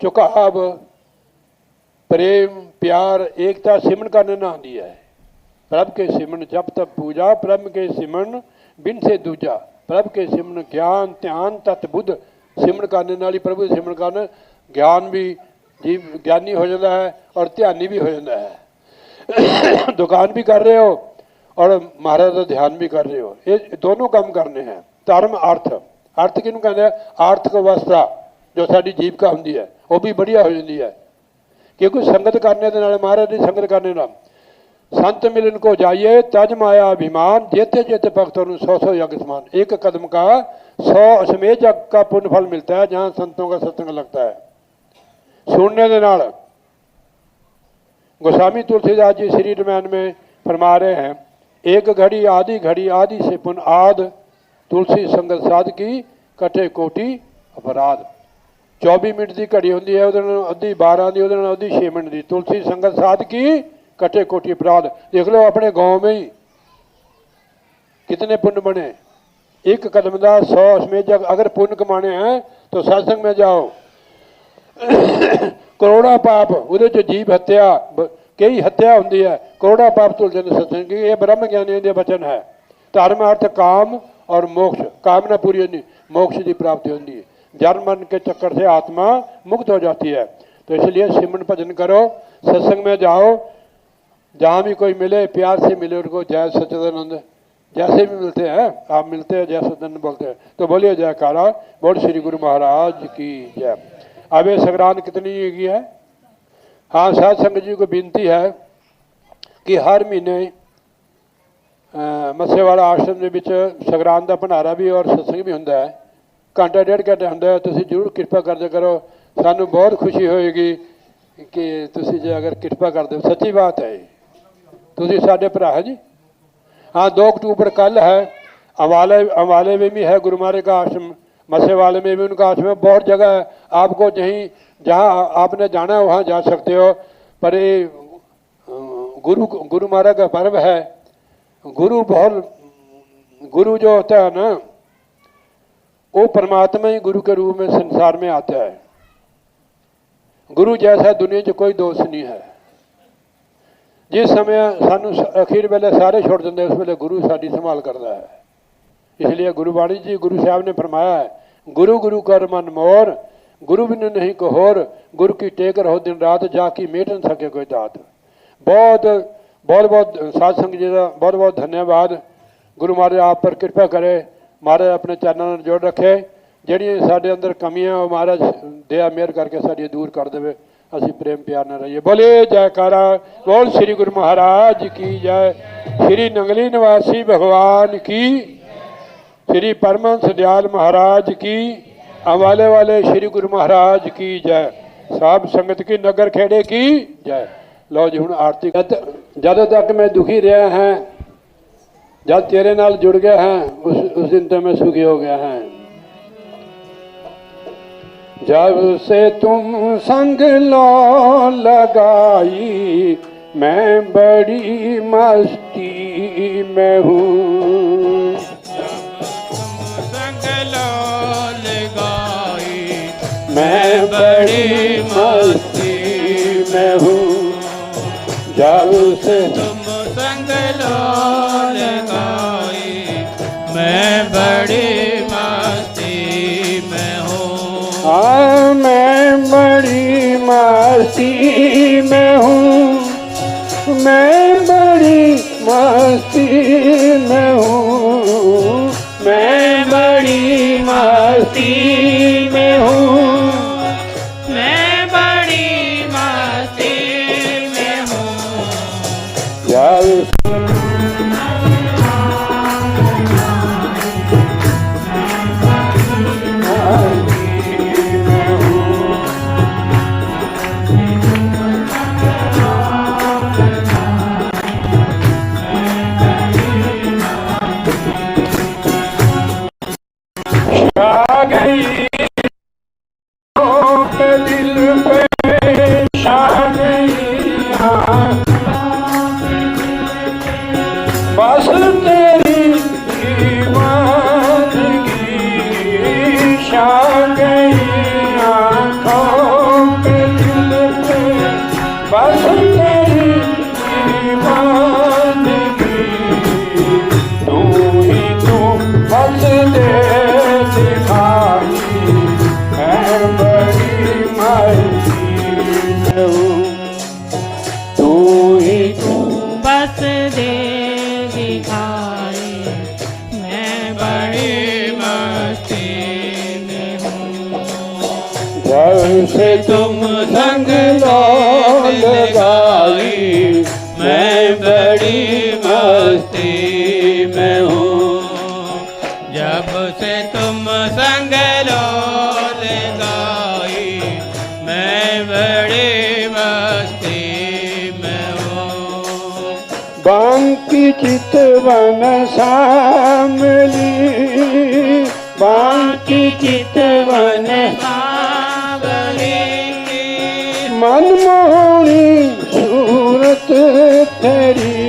[SPEAKER 1] झुकाव, प्रेम, प्यार, एकता सिमन करने ना आती है। प्रभ के सिमन जप तप पूजा, प्रभ के सिमन बिन से दूजा, प्रभ के सिमन ज्ञान ध्यान तत् बुद्ध। सिमन करने वाली प्रभु सिमन करने ज्ञान भी जीव ज्ञानी हो जाता है और ध्यानी भी हो जाता है। दुकान भी कर रहे हो और महाराज का ध्यान भी कर रहे हो, ये दोनों काम करने हैं। धर्म, अर्थ। अर्थ किनू कहते हैं? आर्थिक अवस्था जो साड़ी जीविका होंगी है वो भी बढ़िया हो जाती है, क्योंकि संगत करने के नाल, महाराज की संगत करने नाल। संत मिलन को जाइए तज माया अभिमान, जेते जेते भक्तों 100 यज्ञ समान। एक कदम का 100 अश्वमेध यज्ञ का पुण्य फल मिलता है जहाँ संतों का सत्संग लगता है सुनने के नाल। गोस्वामी तुलसीदास जी श्री रामायण में फरमा रहे हैं, एक घड़ी आदि से पुन आद, तुलसी संगत साध की कटे कोटि अपराध। 24 मिनट की घड़ी होंगी है, अद्धी 12 की, अद्धी 6 मिनट की। तुलसी संगत साध की कटे कोटि अपराध। देख लो अपने गांव में ही कितने पुण्य बने। एक कदम का 100 अश्वमेध यज्ञ। अगर पुण्य कमाने हैं तो सत्संग में जाओ। करोड़ा पाप उहदे च जीव हत्या, कई हत्या होंगी है, करोड़ा पाप तुलते हैं सत्संग। ये ब्रह्म ज्ञानी के वचन है। धर्म अर्थ काम और मोक्ष। कामना पूरी होनी, मोक्ष की प्राप्ति होती है। जन्म मरण के चक्कर से आत्मा मुक्त हो जाती है। तो इसलिए सिमरन भजन करो, सत्संग में जाओ, जहाँ भी कोई मिले प्यार से मिले उनको जय सच्चिदानंद। जैसे भी मिलते हैं आप मिलते हैं, जय सच्चिदानंद बोलते हैं। तो बोलिए जयकारा, बोल श्री गुरु महाराज की जय। अब ये संगरांद कितनी हैगी है। हाँ, साध संगत जी को बेनती है कि हर महीने मस्सेवाला आश्रम के विच संगरांद का भंडारा भी और सत्संग भी होंदा है, घंटा डेढ़ घंटा होंदा है। तुसीं जरूर कृपा कर दिया करो, सानू बहुत खुशी होएगी कि तुसीं जे अगर कृपा कर दो। सच्ची बात है, तुसीं साडे भरा है जी। हाँ, 2 अक्टूबर कल है। अम्बाले में भी है गुरु महाराज का आश्रम, मस्सेवाले में भी उनका आश्रम है। बहुत जगह है, आपको जहाँ आपने जाना है वहाँ जा सकते हो। पर ये गुरु महाराज का पर्व है। गुरु जो होता है ना, वो परमात्मा ही गुरु के रूप में संसार में आता है। गुरु जैसा दुनिया च कोई दोस्त नहीं है। जिस समय सानू अखीर वेले सारे छोड़ देंगे, उस वेले गुरु साड़ी संभाल करता है। इसलिए गुरुबाणी जी गुरु साहब ने फरमाया है, गुरु गुरु कर मन मोर, गुरु बिनु नहीं को होर, गुरु की टेक रहो दिन रात, जाकी मेट न सके कोई दात। बहुत बहुत बहुत साध संगत जी का बहुत बहुत धन्यवाद। गुरु महाराज आप पर कृपा करे, महाराज अपने चरणों में जोड़ रखे। ਜਿਹੜੀਆਂ ਸਾਡੇ अंदर कमियां वो महाराज दया मेहर करके साड़ी दूर कर देवे। असी प्रेम प्यार न रहिए। बोले जयकारा, बोल श्री गुरु महाराज की जय। श्री नंगली निवासी भगवान की, श्री परमहंस दयाल महाराज की, अम्बाले वाले श्री गुरु महाराज की जय। साहब संगत की, नगर खेड़े की जय। लो जी, हुण आरती। जद तक मैं दुखी रहा है, जब तेरे नाल जुड़ गया है, उस दिन तो मैं सुखी हो गया है। जब से तुम संग लो लगाई, मैं बड़ी मस्ती में हूँ। संग लो लगाई, मैं बड़ी मस्ती में हूँ। जब से तुम संग लो लगाई, मैं बड़ी मस्ती में हूँ। हाँ, मैं बड़ी मस्ती में हूँ, मैं बड़ी मस्ती में हूँ, मैं बड़ी मस्ती में हूँ, मैं बड़ी मस्ती में हूँ। जब बस तेरी दीवानगी छा गई आँखों पे दिल पे। बस तेरी दीवानगी, तू ही तू बस दे दिखाई, मैं बड़ी मस्ती में हूँ। तू ही तू बस दे दिखाई, मैं बड़ी मस्ती में हूँ। जब से तुम संग लो लगाई, मैं बड़ी मस्ती में हूँ। जब से तुम संग लो लगाई, मैं बड़ी मस्ती में हूँ। बांकी चितवन शामली, बांकी चितवन शामली, मनमोहनी सूरत तेरी।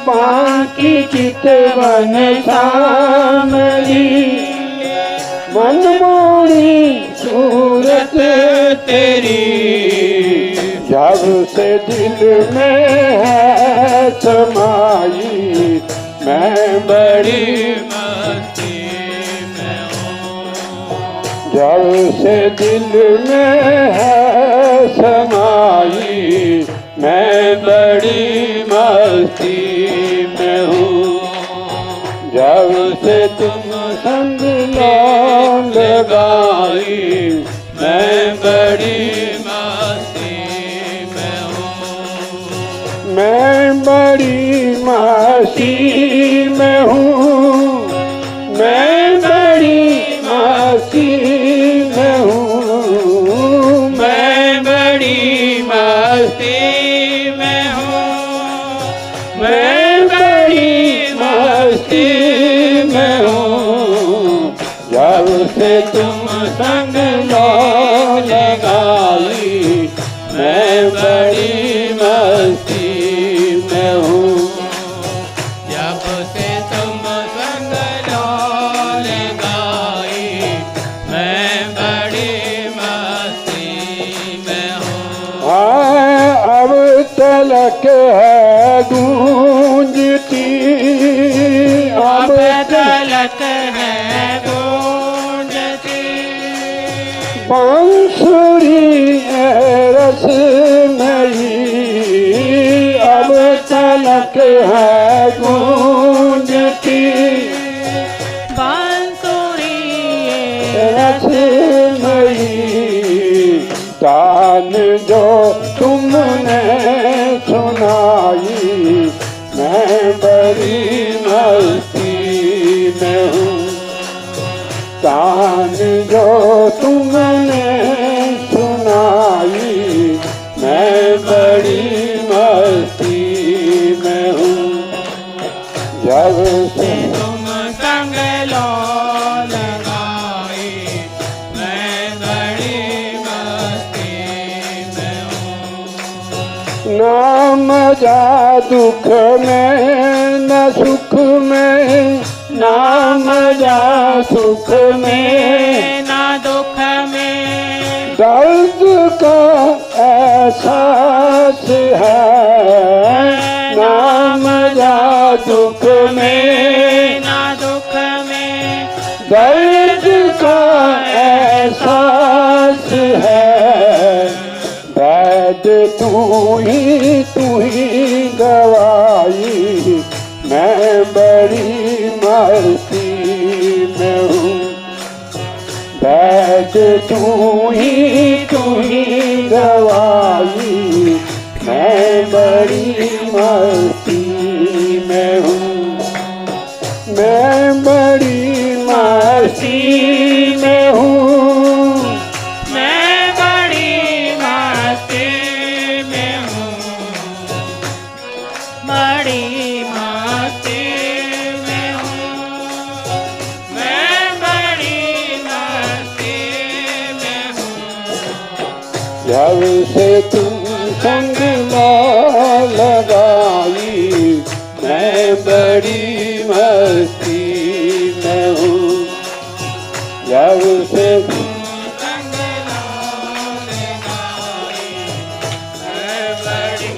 [SPEAKER 1] बांकी चितवन शामली, मनमोहनी सूरत तेरी। जब से दिल में है समाई, मैं बड़ी मस्ती में हूँ। जब से दिल में है समाई, मैं बड़ी मस्ती में हूँ। जब से तुम संग लो लगाई,
[SPEAKER 2] मैं बड़ी मस्ती में हूँ,
[SPEAKER 1] मैं बड़ी मस्ती में हूँ, मैं बड़ी मस्ती में हूँ,
[SPEAKER 2] मैं बड़ी मस्ती में हूँ, मैं बड़ी मस्ती में हूँ।
[SPEAKER 1] जब से तुम संग लो लगाई, मैं बड़ी मस्ती में हूँ।
[SPEAKER 2] जब से तुम संग लो लगाई, मैं बड़ी मस्ती में हूँ।
[SPEAKER 1] हाँ, अब तलक है गूंजती,
[SPEAKER 2] अब तलक है गूंजती,
[SPEAKER 1] बांसुरी है रस नहीं, अब तलक है गूंजती,
[SPEAKER 2] बांसुरी
[SPEAKER 1] रस नहीं। तान जो तुमने सुनाई, मैं बड़ी मस्ती में हूँ। तान जो तुमने सुनाई, मैं बड़ी मस्ती में हूँ। जब से
[SPEAKER 2] तुम संग लो लगाई, मैं बड़ी मस्ती में हूँ।
[SPEAKER 1] ना मजा दुख में न सुख में, ना मजा सुख में
[SPEAKER 2] ना दुख में,
[SPEAKER 1] दर्द का एहसास है। ना मजा दुख में,
[SPEAKER 2] ना दुख में,
[SPEAKER 1] दर्द का एहसास है। वैद तू ही दवाई, मैं बड़ी मस्ती में हूँ। वैद तू ही दवाई, मैं बड़ी मस्ती में हूँ। मैं बड़ी मस्ती में हूँ,
[SPEAKER 2] मैं बड़ी मस्ती में हूँ, बड़ी मस्ती में हूँ, मैं बड़ी मस्ती में हूँ।
[SPEAKER 1] जब से तुम संग लो लगाई, मैं बड़ी मस्ती में हूँ। जब से
[SPEAKER 2] संग लो लगाई, मैं बड़ी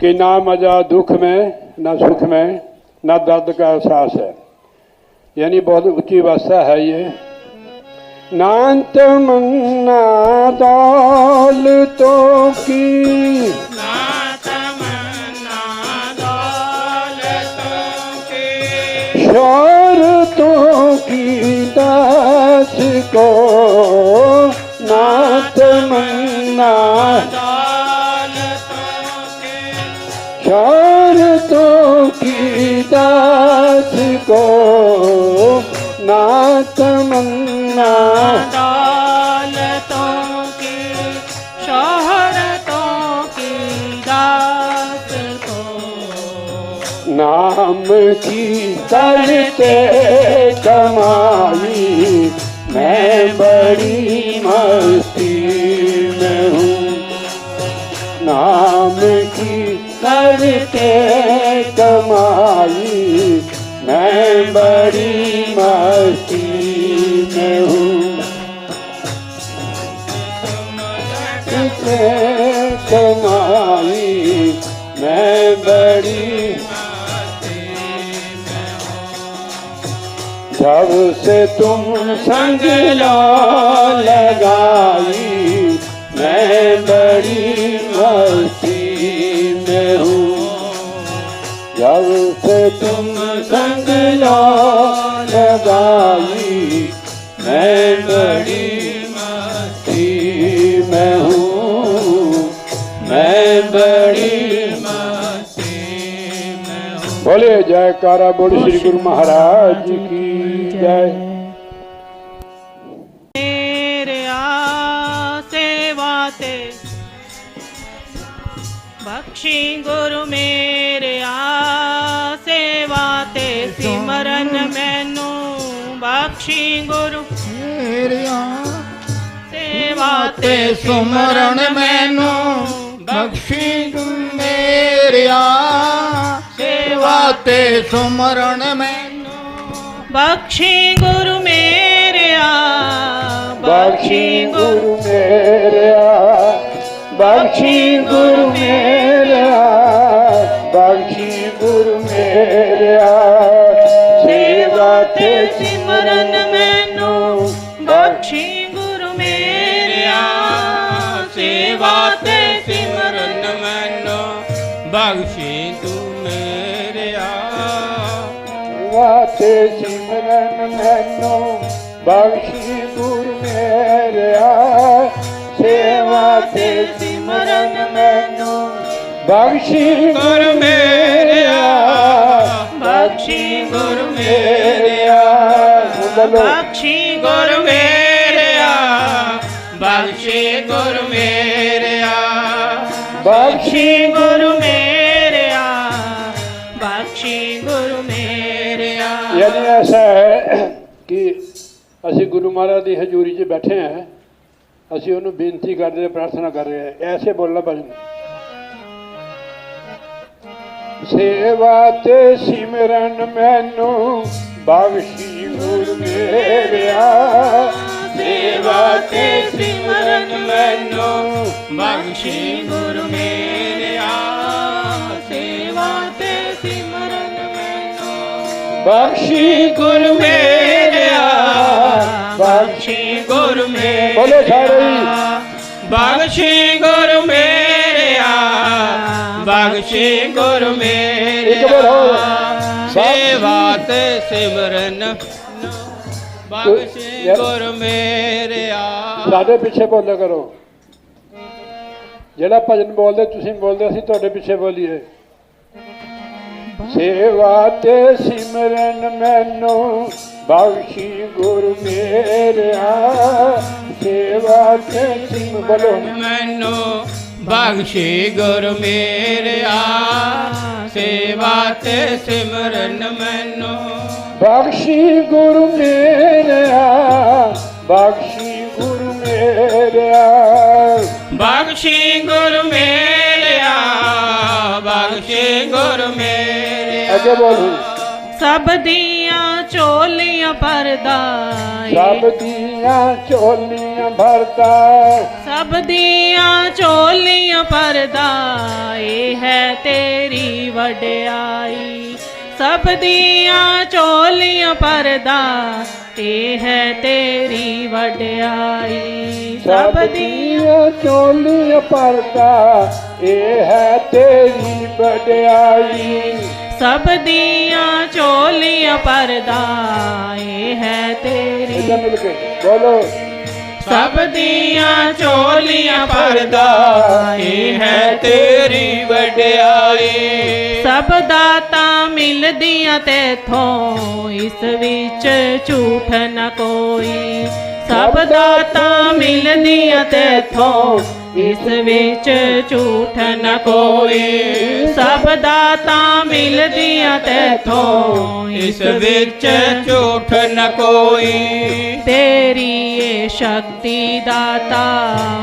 [SPEAKER 1] कि ना मजा दुख में, ना सुख में, ना दर्द का एहसास है। यानी बहुत ऊंची अवस्था है ये। ना तमन्ना दौलतों की,
[SPEAKER 2] ना तमन्ना दौलतों की,
[SPEAKER 1] शोहरतों की दास को, ना तमन्ना
[SPEAKER 2] दौलतों की,
[SPEAKER 1] शोहरतों की दास को, ना तमन्ना
[SPEAKER 2] दौलतों की, शोहरतों की दास को,
[SPEAKER 1] नाम की करते कमाई, मैं बड़ी मस्ती में हूँ। नाम की करते कमाई, मैं बड़ी मस्ती में हूँ। करते कमाई, मैं बड़ी जब से तुम संग लो लगाई, मैं बड़ी मस्ती में हूँ। जब से तुम संग लो लगाई, मैं बड़ी मस्ती में हूँ, मैं बड़ी
[SPEAKER 2] मस्ती में हूँ।
[SPEAKER 1] बोले जयकारा, बोले श्री गुरु महाराज की जय।
[SPEAKER 2] मेरे आ सेवा ते बख्शी गुरु मेरे आ सेवा ते सिमरन मैनू बख्शी गुरु
[SPEAKER 3] ਮੇਰਿਆ
[SPEAKER 2] सेवा ते
[SPEAKER 3] ਤੇ ਸੁਮਰਨ ਮੈਨੂੰ ਬਖਸ਼ੀ ਮੇਰਿਆ ਸੇਵਾ ਤੇ ਸੁਮਰਨ ਮੈਨੂੰ
[SPEAKER 2] बख्शी गुरु मेरे आ
[SPEAKER 1] बख्शी गुरु मेरा, बख्शी गुरु मेरा, बख्शी गुरु मेरा, सेवा ते
[SPEAKER 2] सिमरन मैनू बख्शी गुरु मेरे आ सेवा ते सिमरन मैनू बख्शी तू मेरे
[SPEAKER 1] वाते सिमरन मैनो, बख्शी गुरु मेरा, सेवा ते सिमरन मैनो, बख्शी गुरु मेरा,
[SPEAKER 2] बख्शी गुरु
[SPEAKER 1] मेरा। बोलो
[SPEAKER 2] बख्शी गुरु मेरे आ बख्शी गुरु मेरे आ
[SPEAKER 1] बख्शी
[SPEAKER 2] गुरु मेरे आ बख्शी गुरु मेरे आ।
[SPEAKER 1] यानी ऐसा है कि ਅਸੀਂ ਗੁਰੂ ਮਹਾਰਾਜ ਦੀ ਹਜ਼ੂਰੀ 'ਚ ਬੈਠੇ ਹਾਂ, ਅਸੀਂ ਉਹਨੂੰ ਬੇਨਤੀ ਕਰ ਰਹੇ, ਪ੍ਰਾਰਥਨਾ ਕਰ ਰਹੇ ਹਾਂ। ਐਸੇ ਬੋਲਣਾ ਭਜਨ, ਸੇਵਾ ਤੇ ਸਿਮਰਨ ਮੈਨੂੰ ਬਖਸ਼ੀ ਗੁਰੂ ਮੇਰਿਆ, ਸੇਵਾ ਤੇ ਸਿਮਰਨ ਮੈਨੂੰ
[SPEAKER 2] बख्शी गुरु मेरे आ सेवा ते सिमरन मैनू
[SPEAKER 1] बख्शी
[SPEAKER 2] गुरु मेरे आ बख्शी गुरु मेरे
[SPEAKER 1] बोलो सारे ही।
[SPEAKER 2] बख्शी गुरु मेरे आ बख्शी गुरु मेरे
[SPEAKER 1] एक बार और।
[SPEAKER 2] सेवा ते सिमरन बख्शी गुरु मेरे आ।
[SPEAKER 1] ਸਾਡੇ ਪਿੱਛੇ ਬੋਲਿਆ ਕਰੋ, ਜਿਹੜਾ ਭਜਨ ਬੋਲਦੇ ਤੁਸੀਂ ਬੋਲਦੇ, ਅਸੀਂ ਤੁਹਾਡੇ ਪਿੱਛੇ ਬੋਲੀਏ। ਸੇਵਾ ਤੇ ਸਿਮਰਨ ਮੈਨੂੰ ਬਖਸ਼ੀ ਗੁਰੂ ਮੇਰਿਆ, ਸੇਵਾ ਤੇ ਸਿਮ ਬੋਲੋ
[SPEAKER 2] मैनू बख्शी गुरु मेरे आ सेवा ते सिमरन मैनू
[SPEAKER 1] ਬਖਸ਼ੀ ਗੁਰੂ ਮੇਰਿਆ, ਬਖਸ਼ੀ ਗੁਰੂ ਮੇਰਿਆ,
[SPEAKER 2] बख्शी गुरु मेरे आ बख्शी गुरु मेरे
[SPEAKER 1] ਅੱਗੇ ਬੋਲੋ।
[SPEAKER 2] सब दियां चोलियां भरदा
[SPEAKER 1] ਸਭ ਦੀਆਂ ਝੋਲੀਆਂ ਭਰਦਾ,
[SPEAKER 2] सब दियां चोलियां भरदा ए है तेरी वड्याई सब दियां चोलियां भरदा ए है तेरी वड्याई
[SPEAKER 1] ਸਭ ਦੀਆਂ ਝੋਲੀਆਂ ਭਰਦਾ, ਇਹ ਹੈ ਤੇਰੀ ਵਡਿਆਈ।
[SPEAKER 2] सब दियां चोलियां भरदा ए है तेरी
[SPEAKER 1] ਇਦਾਂ ਮਿਲ ਕੇ ਬੋਲੋ।
[SPEAKER 2] सब दियां चोलियां भरदा ए है तेरी वड्याई सब दाता मिलदियां तेथों इस विच झूठ न कोई सब दाता मिलदियां तेथों इस विच झूठ न कोई सब दाता मिलदियां तेथों इस विच झूठ न कोई तेरी ये शक्ति दाता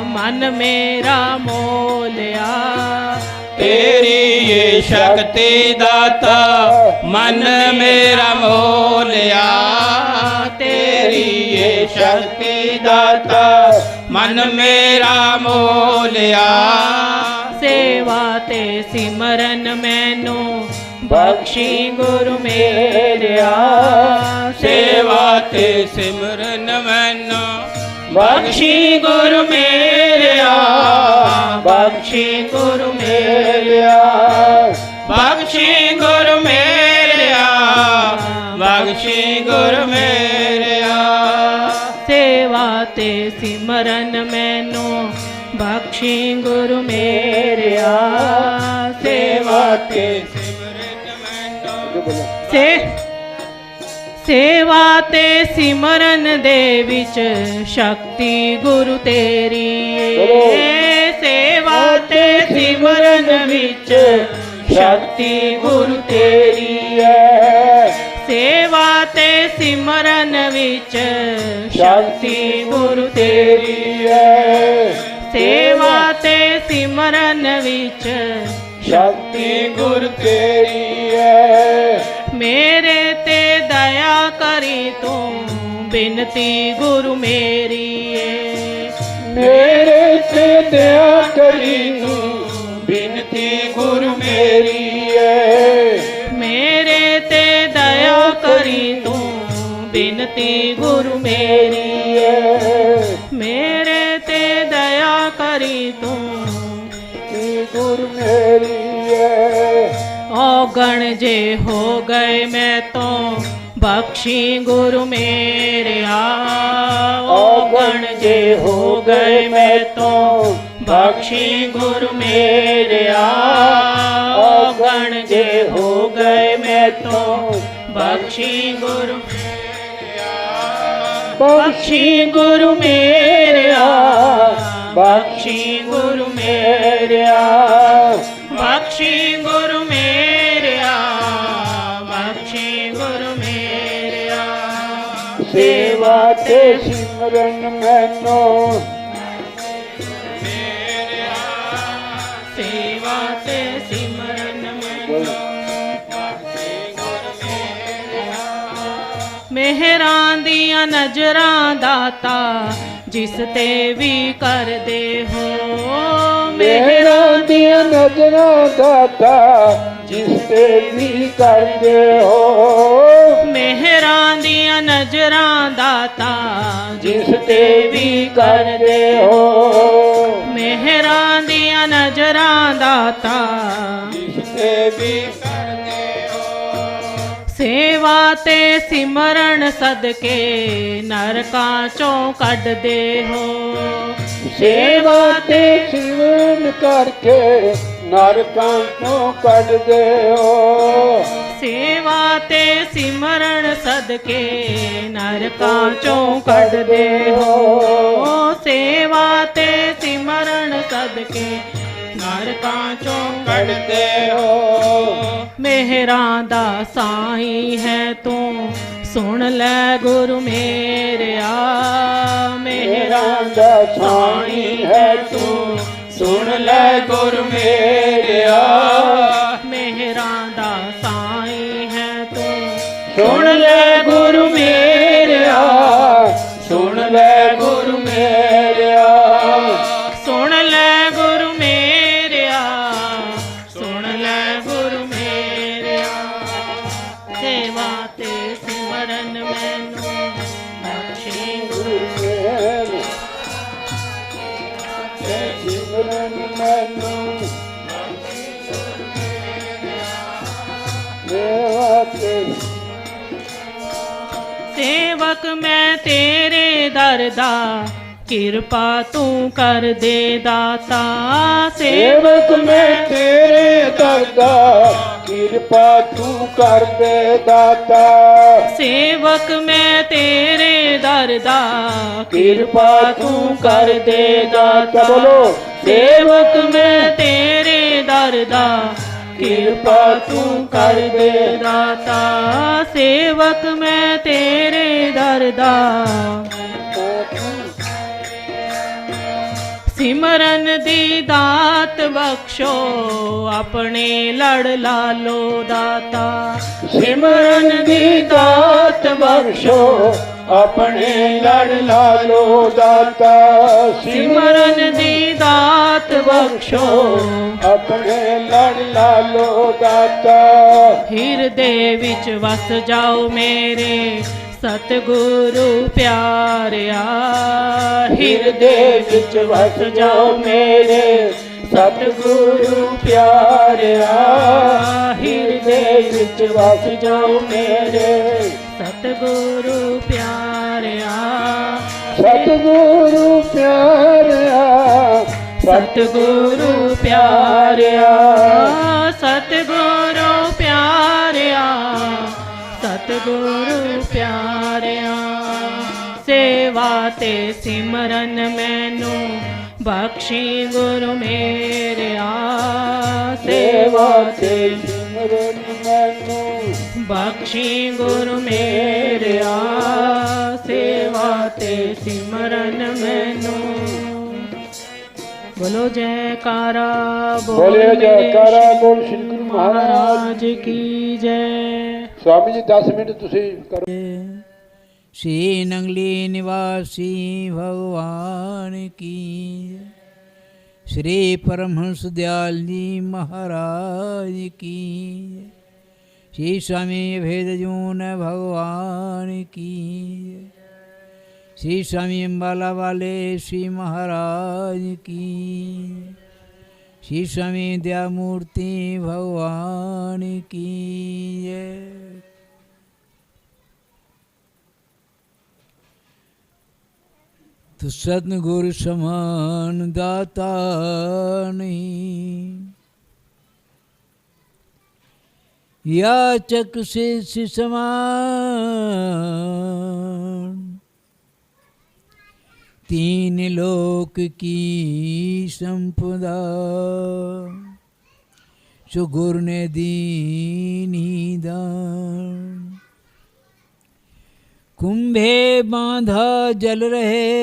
[SPEAKER 2] मन मेरा मोलिया तेरी ये शक्ति दाता मन मेरा मोलिया तेरी ये शक्ति दाता मन मेरा मोलिया सेवा ते सिमरन मैनू बख्शी गुरु मेरिया सेवा ते सिमरन मैनू बख्शी गुरु मेरिया बख्शी गुरु मेरिया बख्शी गुरु मेरिया बख्शी गुरु ਬਖਸ਼ੀ ਗੁਰੂ ਮੇਰਿਆ ਸੇਵਾ ਤੇ ਸੇਵਾ ਤੇ ਸਿਮਰਨ ਦੇ ਵਿੱਚ ਸ਼ਕਤੀ ਗੁਰੂ ਤੇਰੀ ਏ ਸੇਵਾ ਤੇ ਸਿਮਰਨ ਵਿੱਚ ਸ਼ਕਤੀ ਗੁਰੂ ਤੇਰੀ ਹੈ ਸੇਵਾ ਤੇ ਸਿਮਰਨ ਵਿੱਚ ਸ਼ਕਤੀ ਗੁਰੂ ਤੇਰੀ ਹੈ ਸੇਵਾ ਤੇ ਸਿਮਰਨ ਵਿੱਚ ਸ਼ਕਤੀ ਗੁਰੂ ਤੇਰੀ ਹੈ ਮੇਰੇ ਤੇ ਦਇਆ ਕਰੀ ਤੂੰ ਬਿਨਤੀ ਗੁਰੂ ਮੇਰੀ ਏ ਮੇਰੇ ਤੇ ਦਇਆ ਕਰੀ ਤੂੰ ਬਿਨਤੀ ਗੁਰੂ ਮੇਰੀ ਏ ਮੇਰੇ ਤੇ ਦਇਆ ਕਰੀ ਤੂੰ ਬਿਨਤੀ ਗੁਰੂ ਮੇਰੀ ਏ ਮੇਰੇ ਤੇ ਦਇਆ ਕਰੀ ਤੂੰ ਗੁਰੂ ਮੇਰੀ ਏ ਔਗਣ ਜੇ ਹੋ ਗਏ ਮੈਂ ਤੋਂ ਬਖਸ਼ੀ ਗੁਰੂ ਮੇਰਿਆ ਔਗਣ ਜੇ ਹੋ ਗਏ ਮੈਂ ਤੋਂ ਬਖਸ਼ੀ ਗੁਰੂ ਮੇਰਿਆ ਔਗਣ ਜੇ ਹੋ ਗਏ ਮੈਂ ਤੋਂ ਬਖਸ਼ੀ ਗੁਰੂ ਬਖਸ਼ੀ ਗੁਰੂ ਮੇਰਿਆ ਬਖਸ਼ੀ ਗੁਰੂ ਮੇਰਿਆ ਬਖਸ਼ੀ ਗੁਰੂ ਮੇਰਿਆ ਬਖਸ਼ੀ ਗੁਰੂ ਮੇਰਿਆ ਸੇਵਾ ਤੇ ਸਿਮਰਨ ਮੈਨੂੰ ਸੇਵਾ ਤੇ ਸਿਮਰਨ ਮੈਨੂੰ ਮਿਹਰਾਂ ਦੀਆਂ ਨਜ਼ਰਾਂ ਦਾਤਾ ਜਿਸ ਤੇ ਵੀ ਕਰਦੇ ਹੋ ਮਿਹਰਾਂ ਦੀਆਂ ਨਜ਼ਰਾਂ ਦਾਤਾ ਜਿਸ ਤੇ ਵੀ ਕਰਦੇ ਹੋ ਮਿਹਰਾਂ ਦੀਆਂ ਨਜ਼ਰਾਂ ਦਾਤਾ ਜਿਸ ਤੇ ਵੀ ਕਰਦੇ ਹੋ ਮਿਹਰਾਂ ਦੀਆਂ ਨਜ਼ਰਾਂ ਦਾਤਾ ਜਿਸ ਤੇ ਵੀ ਕਰਦੇ ਹੋ ਸੇਵਾ ਤੇ ਸਿਮਰਨ ਸਦਕੇ ਨਰਕਾਂ ਚੋਂ ਕੱਢਦੇ ਹੋ ਸੇਵਾ ਤੇ ਸਿਮਰਨ ਕਰਕੇ ਨਰਕਾਂ ਚੋਂ ਕੱਢਦੇ ਹੋ ਸੇਵਾ ਤੇ ਸਿਮਰਨ ਸਦਕੇ ਨਰਕਾਂ ਚੋਂ ਕੱਢਦੇ ਹੋ ਸੇਵਾ ਤੇ ਸਿਮਰਨ ਸਦਕੇ ਨਰਕਾਂ ਚੋਂ ਕੱਢਦੇ ਹੋ ਮਿਹਰਾਂ ਦਾ ਸਾਈਂ ਹੈ ਤੂੰ ਸੁਣ ਲੈ ਗੁਰੂ ਮੇਰਿਆ ਮਿਹਰਾਂ ਦਾ ਸਾਈਂ ਹੈ ਤੂੰ ਸੁਣ ਲੈ ਗੁਰੂ ਮੇਰਿਆ ਮਿਹਰਾਂ ਦਾ ਸਾਈਂ ਹੈ ਤੂੰ ਸੁਣ ਲੈ ਗੁਰੂ ਮੇਰਿਆ ਸੁਣ ਲੈ ਗੁਰੂ ਮੇਰਿਆ ਸੁਣ ਲੈ ਗੁਰੂ ਮੇਰਿਆ ਸੁਣ ਲੈ ਗੁਰੂ ਮੇਰਿਆ ਸੇਵਾ ਤੇ ਸਿਮਰਨ ਮੈਨੂੰ ਬਖਸ਼ੀ ਗੁਰੂ ਮੇਰਿਆ ਸਿਮਰਨ ਮੈਨੂੰ ਸੇਵਕ ਮੈਂ ਤੇਰੇ ਦਰ ਦਾ ਕਿਰਪਾ ਤੂੰ ਕਰ ਦੇ ਦਾਤਾ ਸੇਵਕ ਮੈਂ ਤੇਰੇ ਦਰ ਦਾ ਕਿਰਪਾ ਤੂੰ ਕਰ ਦੇ ਦਾਤਾ ਸੇਵਕ ਮੈਂ ਤੇਰੇ ਦਰ ਦਾ ਕਿਰਪਾ ਤੂੰ ਕਰ ਦੇ ਦਾਤਾ ਬੋਲੋ ਸੇਵਕ ਮੈਂ ਤੇਰੇ ਦਰ ਦਾ ਕਿਰਪਾ ਤੂੰ ਕਰ ਦੇ ਦਾਤਾ ਸੇਵਕ ਮੈਂ ਤੇਰੇ ਦਰ ਦਾ ਸਿਮਰਨ ਦੀ ਦਾਤ ਬਖਸ਼ੋ ਆਪਣੇ ਲੜ ਲਾਲੋ ਦਾਤਾ ਸਿਮਰਨ ਦੀ ਦਾਤ ਬਖਸ਼ੋ ਆਪਣੇ ਲੜ ਲਾਲੋ ਦਾਤਾ ਸਿਮਰਨ ਦੀ ਦਾਤ ਬਖਸ਼ੋ ਆਪਣੇ ਲੜ ਲਾਲੋ ਦਾਤਾ ਹਿਰਦੇ ਵਿੱਚ ਵਸ ਜਾਓ ਮੇਰੇ ਸਤਿਗੁਰੂ ਪਿਆਰਿਆ ਹਿਰਦੇ ਵਿੱਚ ਵਸ ਜਾਓ ਮੇਰੇ ਸਤਿਗੁਰੂ ਪਿਆਰਿਆ ਹਿਰਦੇ ਵਿੱਚ ਵਸ ਜਾਓ ਮੇਰੇ ਸਤਿਗੁਰੂ ਪਿਆਰਿਆ ਸਤਿਗੁਰੂ ਪਿਆਰਿਆ सतगुरु प्यारिया सतगुरु प्यारिया सतगुरु प्यारिया सेवा ते सिमरन मैनू बख्शी गुरु मेरिया सेवा ते
[SPEAKER 1] सिमरन मैनू
[SPEAKER 2] बख्शी गुरु मेरिया सेवा ते सिमरन मैनू बोलो जयकारा
[SPEAKER 1] बोले जयकारा बोल श्री गुरु महाराज
[SPEAKER 2] महाराज की जय।
[SPEAKER 1] स्वामी जी 10 मिनट तुसी करो।
[SPEAKER 3] श्री नंगली निवासी भगवान की श्री परमहंस दयाल जी महाराज की श्री स्वामी भेदजून भगवान की श्री स्वामी अम्बाला वाले श्री महाराज की श्री स्वामी दयामूर्ति भगवान की जय। तो सतगुरु समान दाता नहीं याचक शिष्य समान तीन लोक की संपदा सो गुरु ने दीनी दान कुंभे बांधा जल रहे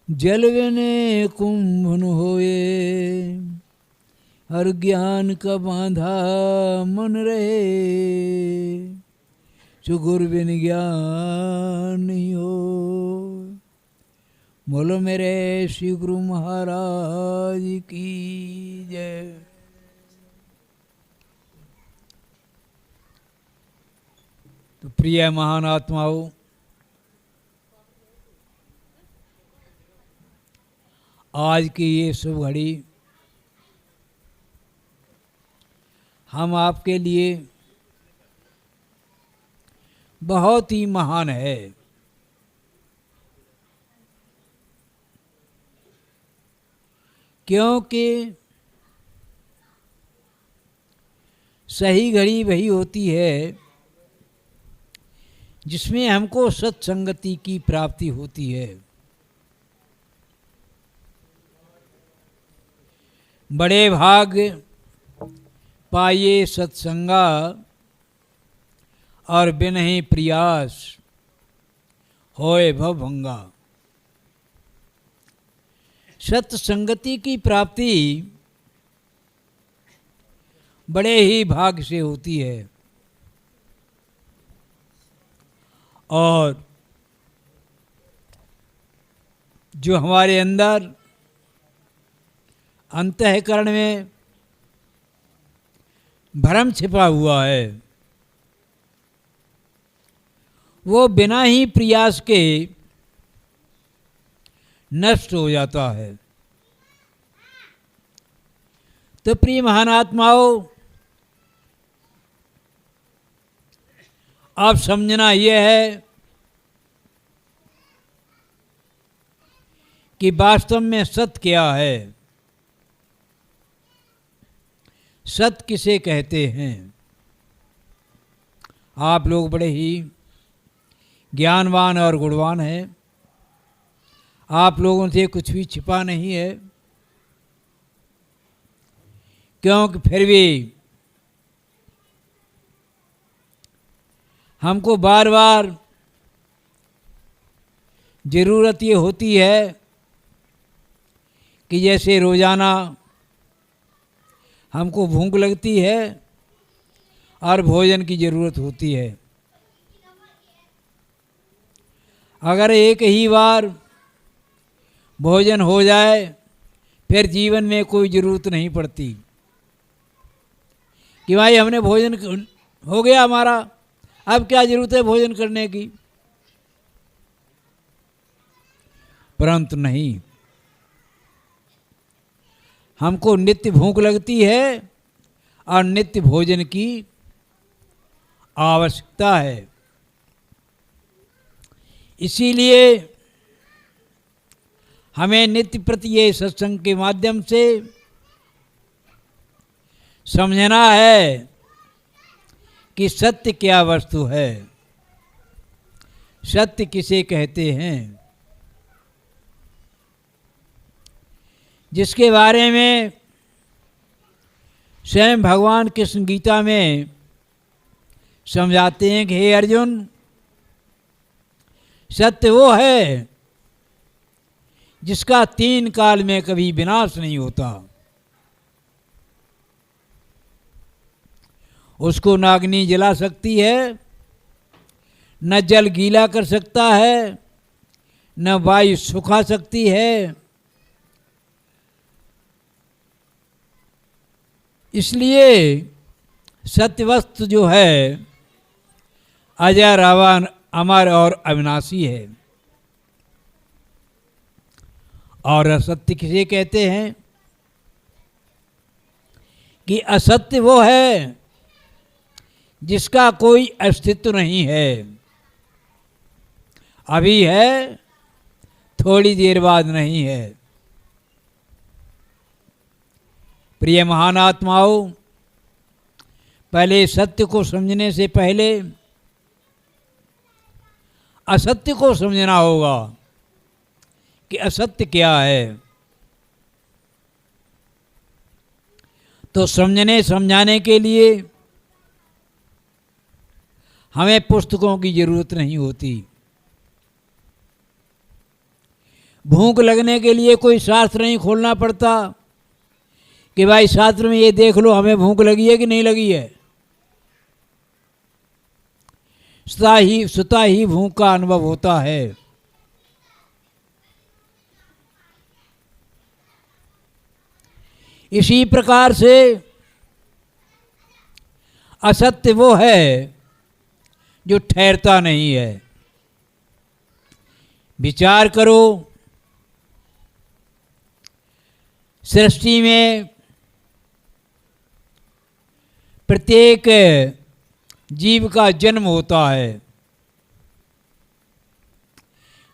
[SPEAKER 3] जल बिने कुंभ न होए हर ज्ञान का बांधा मन रहे सो गुरु बिन ज्ञान नहीं हो। बोलो मेरे श्री गुरु महाराज की जय। तो प्रिय महान आत्माओं, आज की ये शुभ घड़ी हम आपके लिए बहुत ही महान है। क्योंकि सही घड़ी वही होती है जिसमें हमको सत्संगति की प्राप्ति होती है। बड़े भाग पाइए सत्संगा और बिनहि प्रयास होए भवभंगा। सत्संगति की प्राप्ति बड़े ही भाग से होती है और जो हमारे अंदर अंतःकरण में भ्रम छिपा हुआ है वो बिना ही प्रयास के नष्ट हो जाता है। तो प्रिय महान आत्माओं, आप समझना यह है कि वास्तव में सत्य क्या है, सत्य किसे कहते हैं। आप लोग बड़े ही ज्ञानवान और गुणवान हैं, आप लोगों से कुछ भी छिपा नहीं है, क्योंकि फिर भी हमको बार बार ज़रूरत ये होती है कि जैसे रोज़ाना हमको भूख लगती है और भोजन की ज़रूरत होती है। अगर एक ही बार भोजन हो जाए फिर जीवन में कोई ज़रूरत नहीं पड़ती कि भाई हमने भोजन हो गया हमारा, अब क्या ज़रूरत है भोजन करने की। परंतु नहीं, हमको नित्य भूख लगती है और नित्य भोजन की आवश्यकता है। इसीलिए हमें नित्य प्रति ये सत्संग के माध्यम से समझना है कि सत्य क्या वस्तु है, सत्य किसे कहते हैं, जिसके बारे में स्वयं भगवान कृष्ण गीता में समझाते हैं कि हे अर्जुन, सत्य वो है जिसका 3 काल में कभी विनाश नहीं होता। उसको न अग्नि जला सकती है, न जल गीला कर सकता है, न वायु सुखा सकती है। इसलिए सत्य वस्तु जो है अजर अमर और अविनाशी है। और असत्य किसे कहते हैं कि असत्य वो है जिसका कोई अस्तित्व नहीं है, अभी है थोड़ी देर बाद नहीं है। प्रिय महान आत्माओं, पहले सत्य को समझने से पहले असत्य को समझना होगा कि असत्य क्या है। तो समझने समझाने के लिए हमें पुस्तकों की जरूरत नहीं होती। भूख लगने के लिए कोई शास्त्र नहीं खोलना पड़ता कि भाई शास्त्र में ये देख लो हमें भूख लगी है कि नहीं लगी है। स्वतः ही भूख का अनुभव होता है। इसी प्रकार से असत्य वो है जो ठहरता नहीं है। विचार करो, सृष्टि में प्रत्येक जीव का जन्म होता है।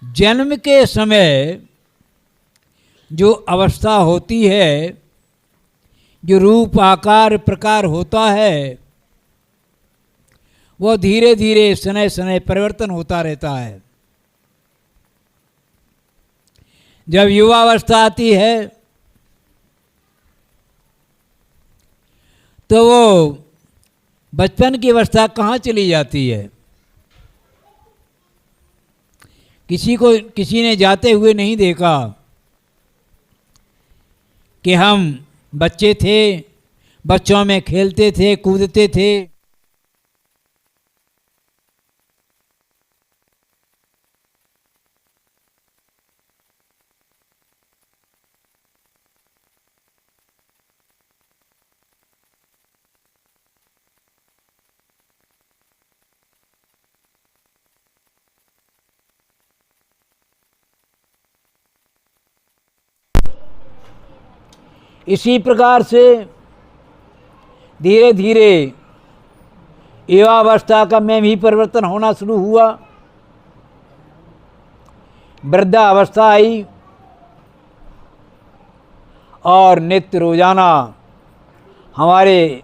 [SPEAKER 3] जन्म के समय जो अवस्था होती है, जो रूप आकार प्रकार होता है, वो धीरे धीरे समय समय परिवर्तन होता रहता है। जब युवावस्था आती है तो वो बचपन की अवस्था कहाँ चली जाती है। किसी ने जाते हुए नहीं देखा कि हम बच्चे थे, बच्चों में खेलते थे, कूदते थे। इसी प्रकार से धीरे धीरे युवावस्था का में भी परिवर्तन होना शुरू हुआ। वृद्धावस्था आई और नित्य रोजाना हमारे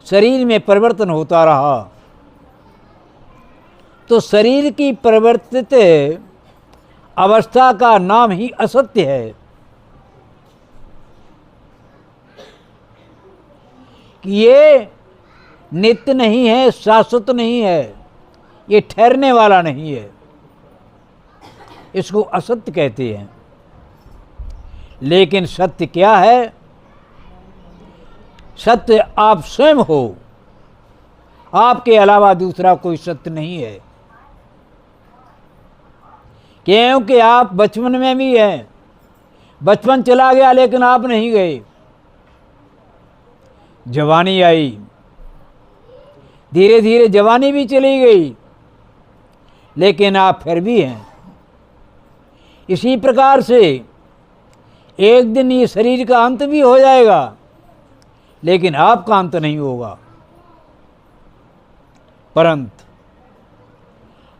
[SPEAKER 3] शरीर में परिवर्तन होता रहा। तो शरीर की परिवर्तित अवस्था का नाम ही असत्य है कि ये नित्य नहीं है, शाश्वत नहीं है, ये ठहरने वाला नहीं है। इसको असत्य कहते हैं। लेकिन सत्य क्या है? सत्य आप स्वयं हो, आपके अलावा दूसरा कोई सत्य नहीं है। क्योंकि आप बचपन में भी हैं, बचपन चला गया लेकिन आप नहीं गए। जवानी आई, धीरे धीरे जवानी भी चली गई, लेकिन आप फिर भी हैं। इसी प्रकार से एक दिन ये शरीर का अंत भी हो जाएगा, लेकिन आपका अंत नहीं होगा। परंतु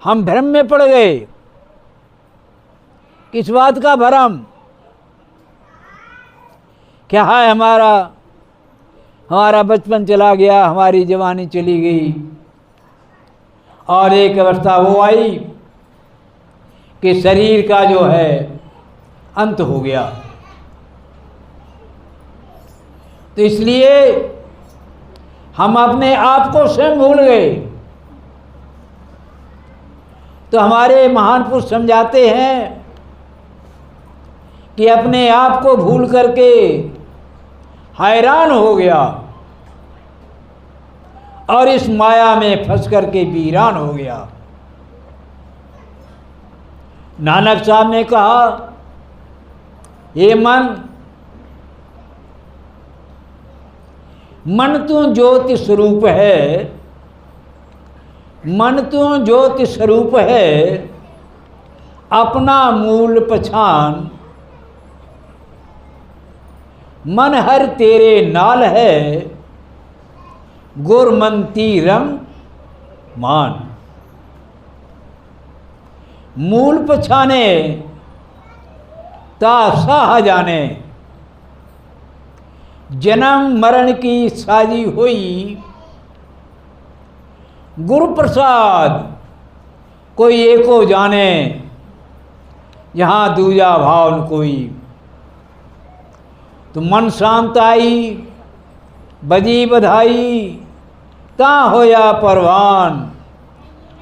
[SPEAKER 3] हम भ्रम में पड़ गए। किस बात का भ्रम? क्या है हमारा बचपन चला गया, हमारी जवानी चली गई, और एक अवस्था वो आई कि शरीर का जो है अंत हो गया। तो इसलिए हम अपने आप को स्वयं भूल गए। तो हमारे महान पुरुष समझाते हैं कि अपने आप को भूल करके हैरान हो गया और इस माया में फंस करके वीरान हो गया। नानक साहब ने कहा, ये मन तू ज्योति स्वरूप है, मन तू ज्योति स्वरूप है, अपना मूल पहचान, मन हर तेरे नाल है, गुरमंती रंग मान। मूल पछाने ता साह जाने, जन्म मरण की साजी हुई, गुरु प्रसाद कोई एको जाने, जहाँ दूजा भाव न कोई। तो मन शांत आई, बजी बधाई, ता होया परवान,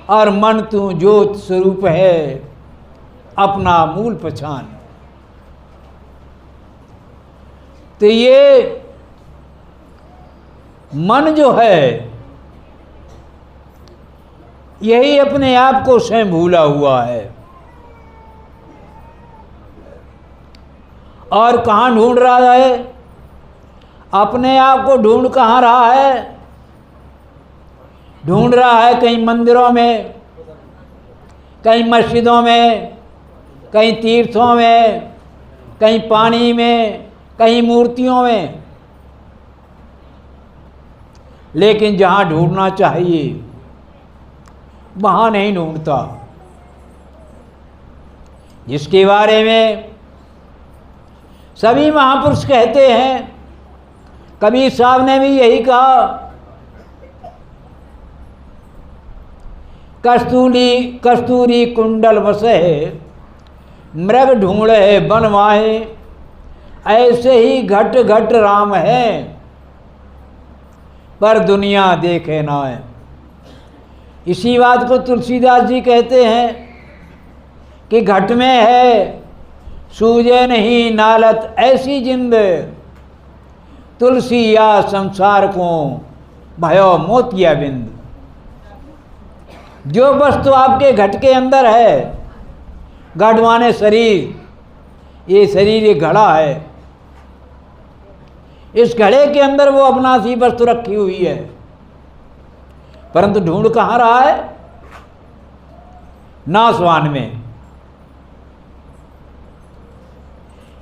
[SPEAKER 3] और मन तू ज्योत स्वरूप है, अपना मूल पहचान। तो ये मन जो है यही अपने आप को स्वयं भूला हुआ है। और कहाँ ढूंढ रहा है? अपने आप को ढूंढ कहाँ रहा है? ढूंढ रहा है कहीं मंदिरों में, कहीं मस्जिदों में, कहीं तीर्थों में, कहीं पानी में, कहीं मूर्तियों में। लेकिन जहाँ ढूंढना चाहिए वहाँ नहीं ढूंढता। जिसके बारे में सभी महापुरुष कहते हैं, कबीर साहब ने भी यही कहा, कस्तूरी कुंडल बसे, मृग ढूंढे बन माहे, ऐसे ही घट घट राम है, पर दुनिया देखे ना है। इसी बात को तुलसीदास जी कहते हैं कि घट में है सूझे नहीं नालत ऐसी जिंद, तुलसी या संसार को भयो मोतिया बिंद। जो वस्तु आपके घट के अंदर है, घट माने शरीर, ये शरीर एक घड़ा है, इस घड़े के अंदर वो अपना सी वस्तु रखी हुई है, परंतु ढूंढ कहाँ रहा है? नासवान में।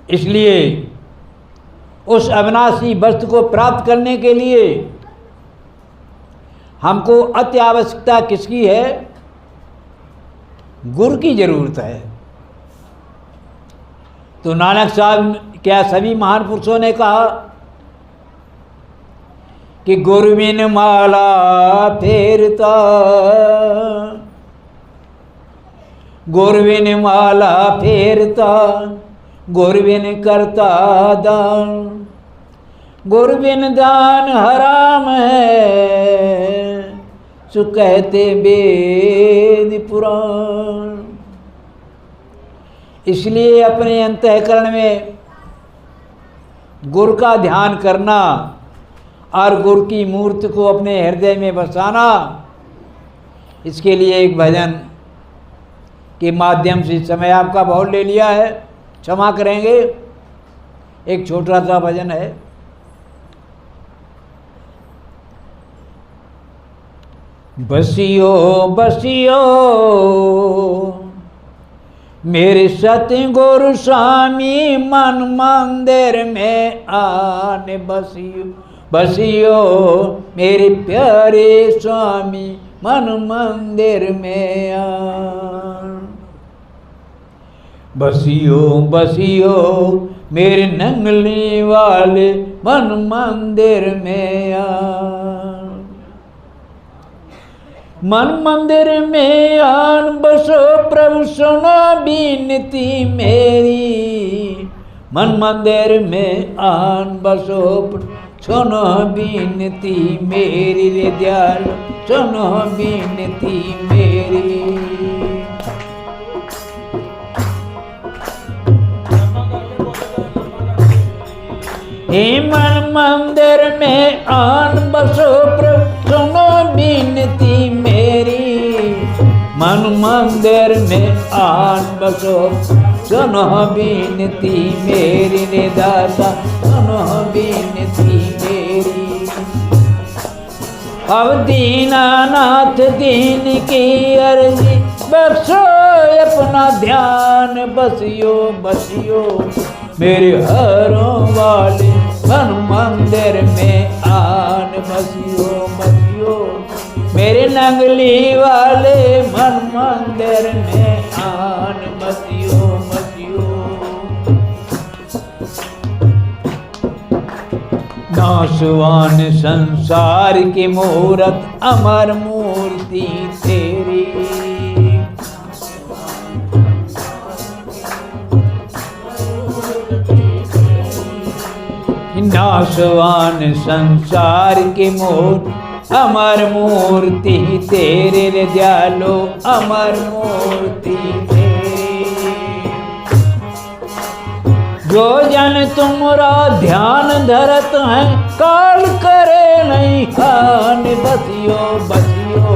[SPEAKER 3] इसलिए उस अविनाशी वस्तु को प्राप्त करने के लिए हमको अति आवश्यकता किसकी है? गुरु की जरूरत है। तो नानक साहब क्या सभी महान पुरुषों ने कहा कि गुरु बिन माला फेरता, गुरु बिन माला फेरता, गुरु बिन करता दान, गुरु बिन दान हराम है, सु कहते वेद पुराण। इसलिए अपने अंतःकरण में गुरु का ध्यान करना और गुरु की मूर्ति को अपने हृदय में बसाना, इसके लिए एक भजन के माध्यम से समय आपका बहुत ले लिया है, क्षमा करेंगे। एक छोटा सा भजन है। बसियो बसियो मेरे सतगुरु स्वामी, मन मंदिर में आने बसियो, बसियो मेरे प्यारे स्वामी, मन मंदिर में आन। बसियो बसियो मेरे नंगली वाले मन मंदिर में आ। मन मंदिर में आन बसो प्रभु सुनो बीनती मेरी। मन मंदिर में आन बसो सुनो बीनती मेरी रे दयाल सुनो बीनती मेरी। हे मन मंदिर में आन बसो प्रभु सुनो बीनती मेरी। मन मंदिर में आन बसो सुनो बीनती मेरी रे दाता सुनो बीनती मेरी। अब दीनानाथ दीन की अर्जी बख्शो अपना ध्यान बसियो बसियो मेरे हरों वाले मन मंदिर में आन बसियो बसियो मेरे नंगली वाले मन मंदिर में आन बसियो बसियो। नासवान संसार की मूरत अमर मूर्ति तेरी। नासवान संसार की मूर्ति अमर मूर्ति तेरे रे दयालो अमर मूर्ति तेरी। जो जन तुमरा ध्यान धरत है काल करे नहीं खान बसियो बसियो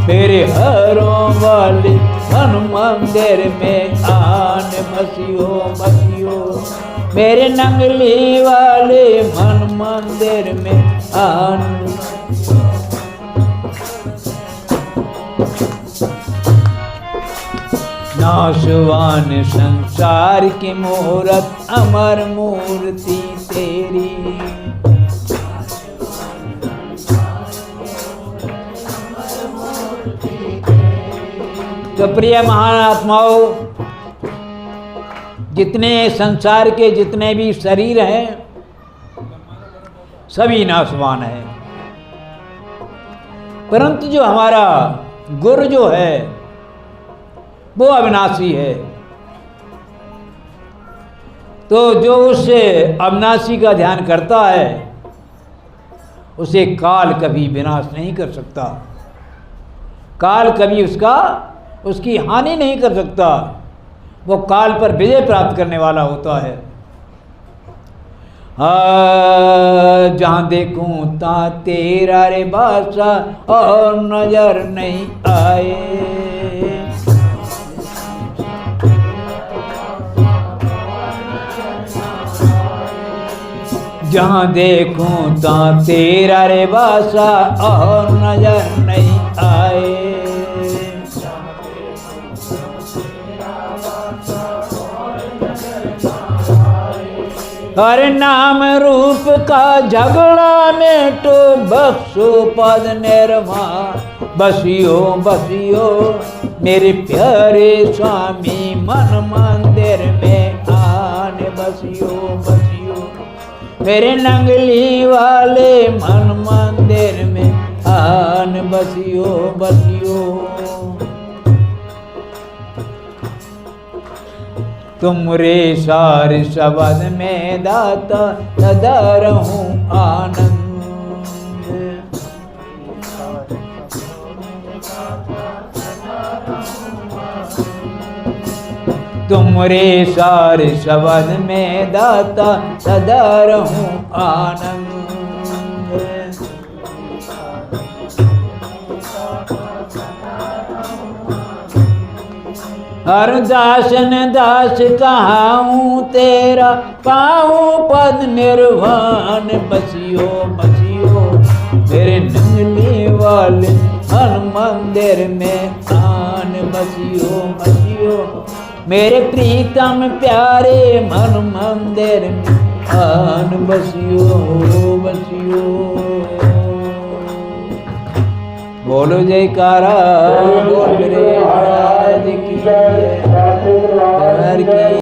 [SPEAKER 3] मेरे हरों वाले मन मंदिर में आन बसियो बसियो मेरे नंगली वाले मन मंदिर में आन। नासवान संसार की मूरत अमर मूर्ति तेरी। तो प्रिय महान आत्माओं, जितने संसार के जितने भी शरीर हैं सभी नाशवान है, परंतु जो हमारा गुरु जो है वो अविनाशी है। तो जो उस अविनाशी का ध्यान करता है उसे काल कभी विनाश नहीं कर सकता, काल कभी उसकी हानि नहीं कर सकता। वो काल पर विजय प्राप्त करने वाला होता है। जहाँ देखूं ता तेरा रे बासा और नजर नहीं आए। जहाँ देखूं ता तेरा रे बासा और नजर नहीं आए। हर नाम रूप का झगड़ा में तो बख्शो पद निर्वाण बसियो बसियो मेरे प्यारे स्वामी मन मंदिर में आन बसियो बसियो मेरे नंगली वाले मन मंदिर में आन बसियो बसियो। तुमरे सार शब्द में दाता सदा रहूं आनंद। तुमरे सार शब्द में दाता सदा रहूं आनंद। हर दासन दास कहाऊं तेरा पाऊं पद निर्वाण बसियो बसियो तेरे नंगली वाले मन मंदिर में आन बसियो बसियो मेरे प्रीतम प्यारे मन मंदिर में आन बसियो बसियो। बोलो जयकारा बोल रे महाराज की।